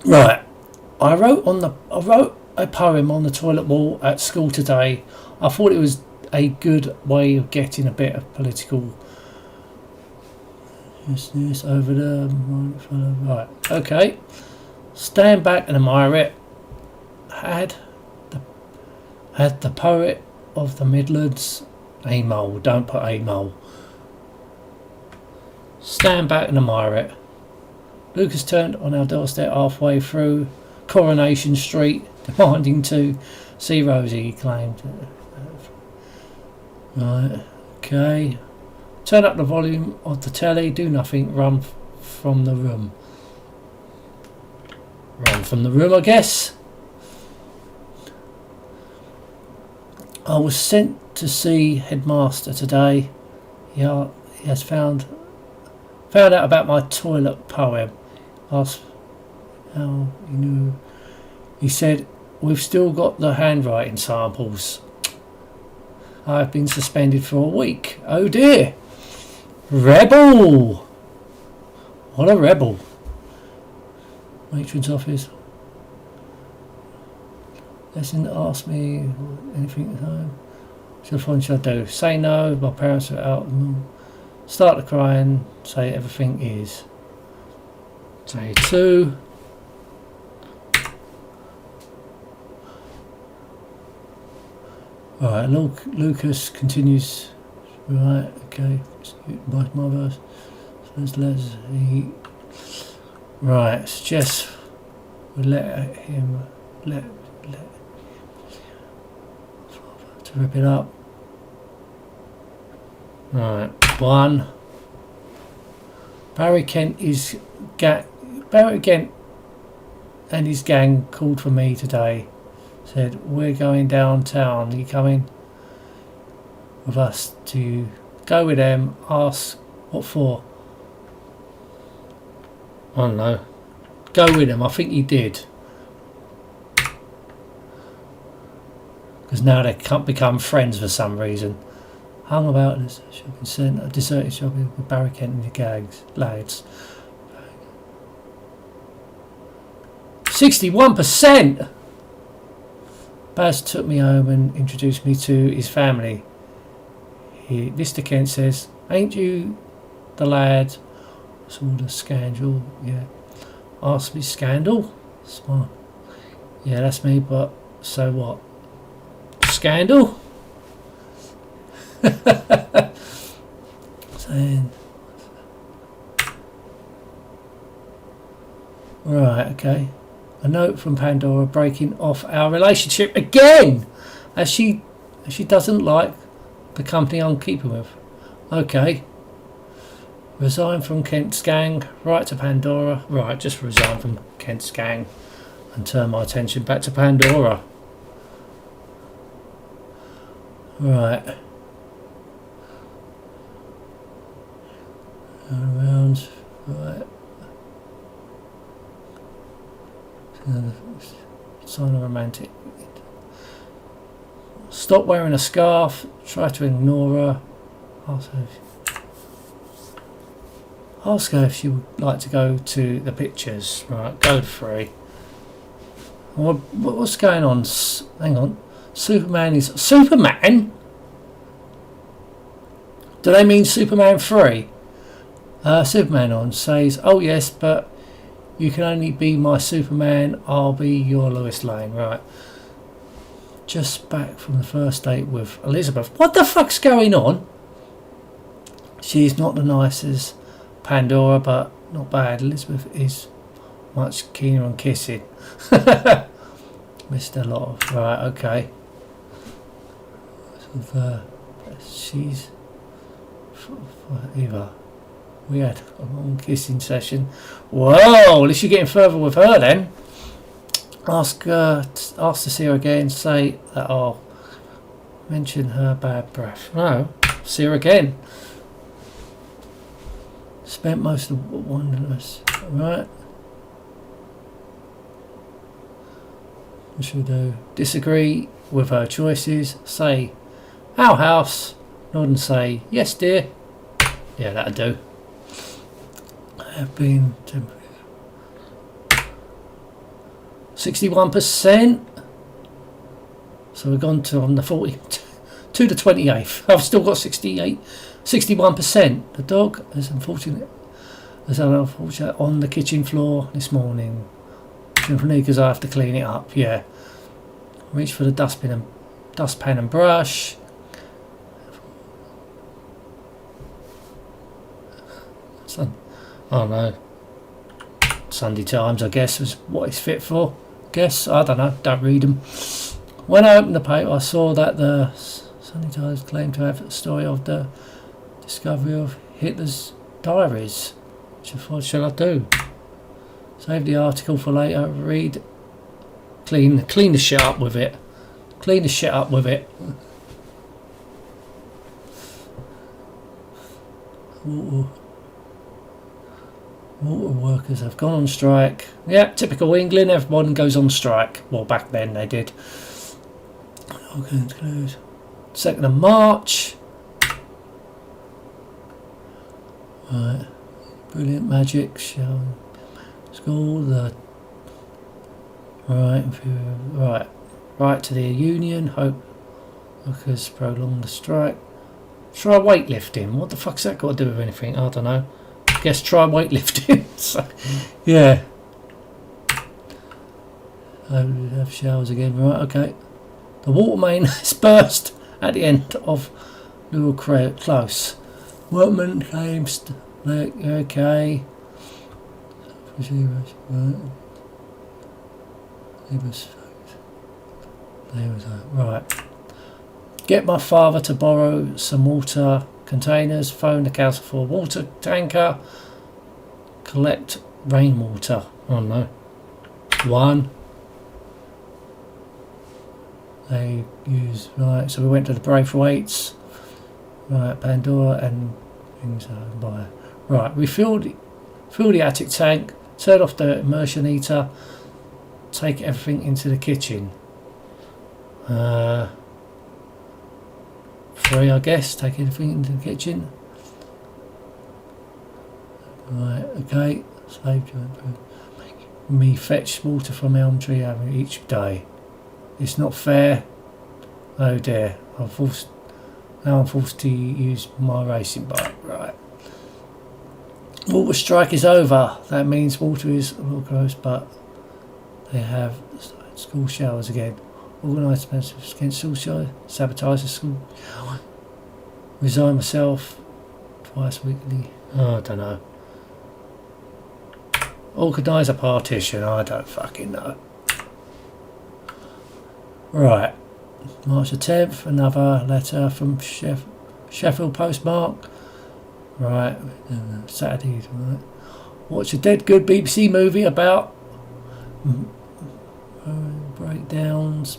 Right. I wrote a poem on the toilet wall at school today. I thought it was a good way of getting a bit of political this over the right. Okay. Stand back and admire it. Had the poet of the Midlands. A mole. Don't put a mole. Stand back and admire it. Lucas turned on our doorstep halfway through Coronation Street, demanding to see Rosie, he claimed. Right, okay. Turn up the volume of the telly, do nothing, run from the room. Run from the room, I guess. I was sent to see headmaster today. He has found out about my toilet poem. Asked how he knew. He said, we've still got the handwriting samples. I've been suspended for a week. Oh dear. Rebel. What a rebel. Matron's office. Lesson asked me anything at home. What should I do? Say no, my parents are out. Start to crying, say everything is. Day 2. Alright, Lucas continues. Right, okay. My verse. Let's right, suggest we let him to rip it up. Right, 1. Barry Kent and his gang called for me today. Said, we're going downtown. Are you coming with us to go with them? Ask what for? I don't know. Go with them. I think he did. Because now they can't become friends for some reason. Hung about this shopping centre, deserted shopping with Barry Kent and the lads. 61%! Baz took me home and introduced me to his family. Mr. Kent says, ain't you the lad? Saw the scandal, yeah. Asked me, scandal? Smart. Yeah, that's me, but so what? Scandal? Saying. Right, okay. A note from Pandora breaking off our relationship again, as she doesn't like the company I'm keeping with. Okay. Resign from Kent's gang. Right to Pandora. Right, just resign from Kent's gang and turn my attention back to Pandora. Right. Around. Right. Sign of romantic. Stop wearing a scarf. Try to ignore her. Ask her if she would like to go to the pictures. Right, go 3. What's going on? Hang on. Superman is Superman? Do they mean Superman 3? Superman on says, oh yes, but you can only be my Superman. I'll be your Lois Lane. Right. Just back from the first date with Elizabeth. What the fuck's going on? She's not the nicest Pandora, but not bad. Elizabeth is much keener on kissing. Missed a lot of. Right, okay. She's either. We had a long kissing session. Whoa, at least you're getting further with her then. Ask to see her again. Say that I'll mention her bad breath. No, see her again. Spent most of wondrous. Right. What should we do? Disagree with her choices. Say, our house. Nod and say, yes dear. Yeah, that'll do. I have been 61%. So we've gone to on the 40 to the 28th. I've still got 61%. The dog is unfortunate on the kitchen floor this morning. Because I have to clean it up. Yeah. Reach for the dustpan and brush. Oh no. Sunday Times, I guess, was what it's fit for. Guess, I don't know, don't read them. When I opened the paper, I saw that the Sunday Times claimed to have a story of the discovery of Hitler's diaries. Which I thought, shall I do? Save the article for later, read. Clean the shit up with it. Clean the shit up with it. Water workers have gone on strike. Yeah, typical England. Everyone goes on strike. Well, back then they did. Okay, close. 2nd of March. Right. Brilliant magic show. School. Right to the union. Hope workers prolong the strike. Try weightlifting. What the fuck's that got to do with anything? I don't know. Guess try weightlifting. So, yeah. Have showers again. Right, okay. The water main is burst at the end of Little Close. Workman claims. Okay. Right. Get my father to borrow some water containers. Phone the council for a water tanker. Collect rainwater. Oh no. 1. They use right. So we went to the Braithwaites. Right, Pandora and things by. Right, we filled the attic tank. Turn off the immersion heater. Take everything into the kitchen. 3, I guess. Take everything into the kitchen. Right, okay. Slave joint. Me fetch water from Elm Tree Avenue each day. It's not fair. Oh dear. Now I'm forced to use my racing bike. Right. Water strike is over. That means water is a little close, but they have school showers again. Organised against school showers. Sabotage the school. Resign myself twice weekly. Oh, I don't know. Organise a partition. I don't fucking know. Right. March the 10th. Another letter from Sheffield postmark. Right. Saturday. Right. Watch a dead good BBC movie about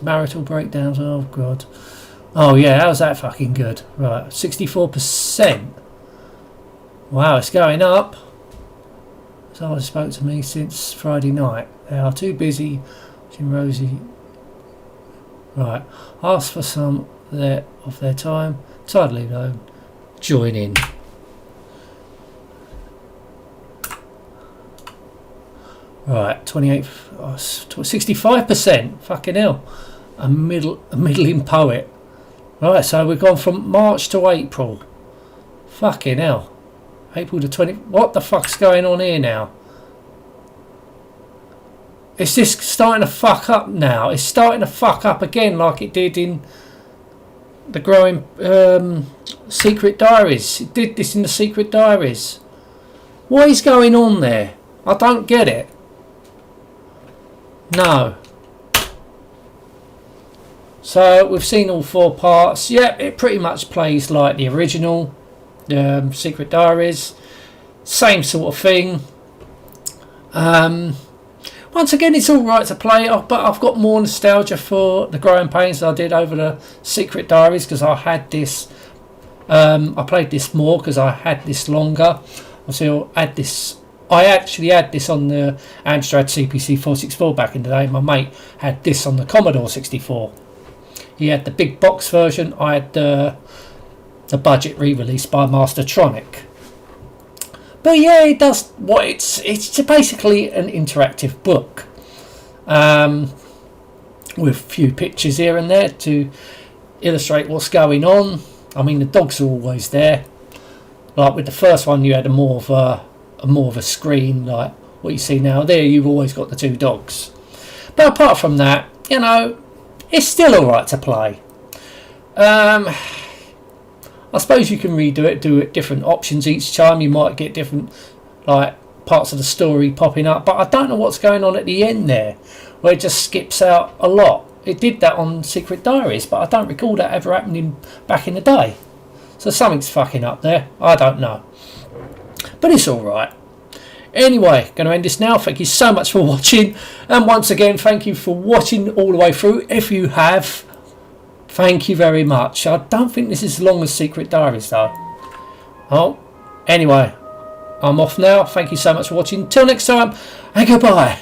marital breakdowns. Oh god. Oh yeah, how's that fucking good? Right, 64%. Wow, it's going up. Someone spoke to me since Friday night. They are too busy watching Rosie. Right, ask for some of their time. Totally though. Join in. Right, 65%. Fucking hell. A middling poet. Right, so we've gone from March to April. Fucking hell. April to 20. What the fuck's going on here now? Is this starting to fuck up now? It's starting to fuck up again like it did in the growing Secret Diaries. It did this in the Secret Diaries. What is going on there? I don't get it. No. So we've seen all 4 parts. Yeah, it pretty much plays like the original Secret Diaries. Same sort of thing. Once again, it's all right to play, but I've got more nostalgia for the Growing Pains than I did over the Secret Diaries because I had this. I played this more because I had this longer. I actually had this on the Amstrad CPC 464 back in the day. My mate had this on the Commodore 64. He had the big box version. I had the budget re-release by Mastertronic. But yeah, it does what it's basically an interactive book with a few pictures here and there to illustrate what's going on. I mean, the dogs are always there. Like with the first one, you had more of a screen, like what you see now. There, you've always got the 2 dogs. But apart from that, you know, it's still alright to play. I suppose you can redo it, do it different options each time. You might get different like parts of the story popping up, but I don't know what's going on at the end there, where it just skips out a lot. It did that on Secret Diaries, but I don't recall that ever happening back in the day. So something's fucking up there. I don't know. But it's alright. Anyway, going to end this now. Thank you so much for watching. And once again, thank you for watching all the way through. If you have, thank you very much. I don't think this is as long as Secret Diaries though. Oh, Anyway, I'm off now. Thank you so much for watching. Till next time, and goodbye.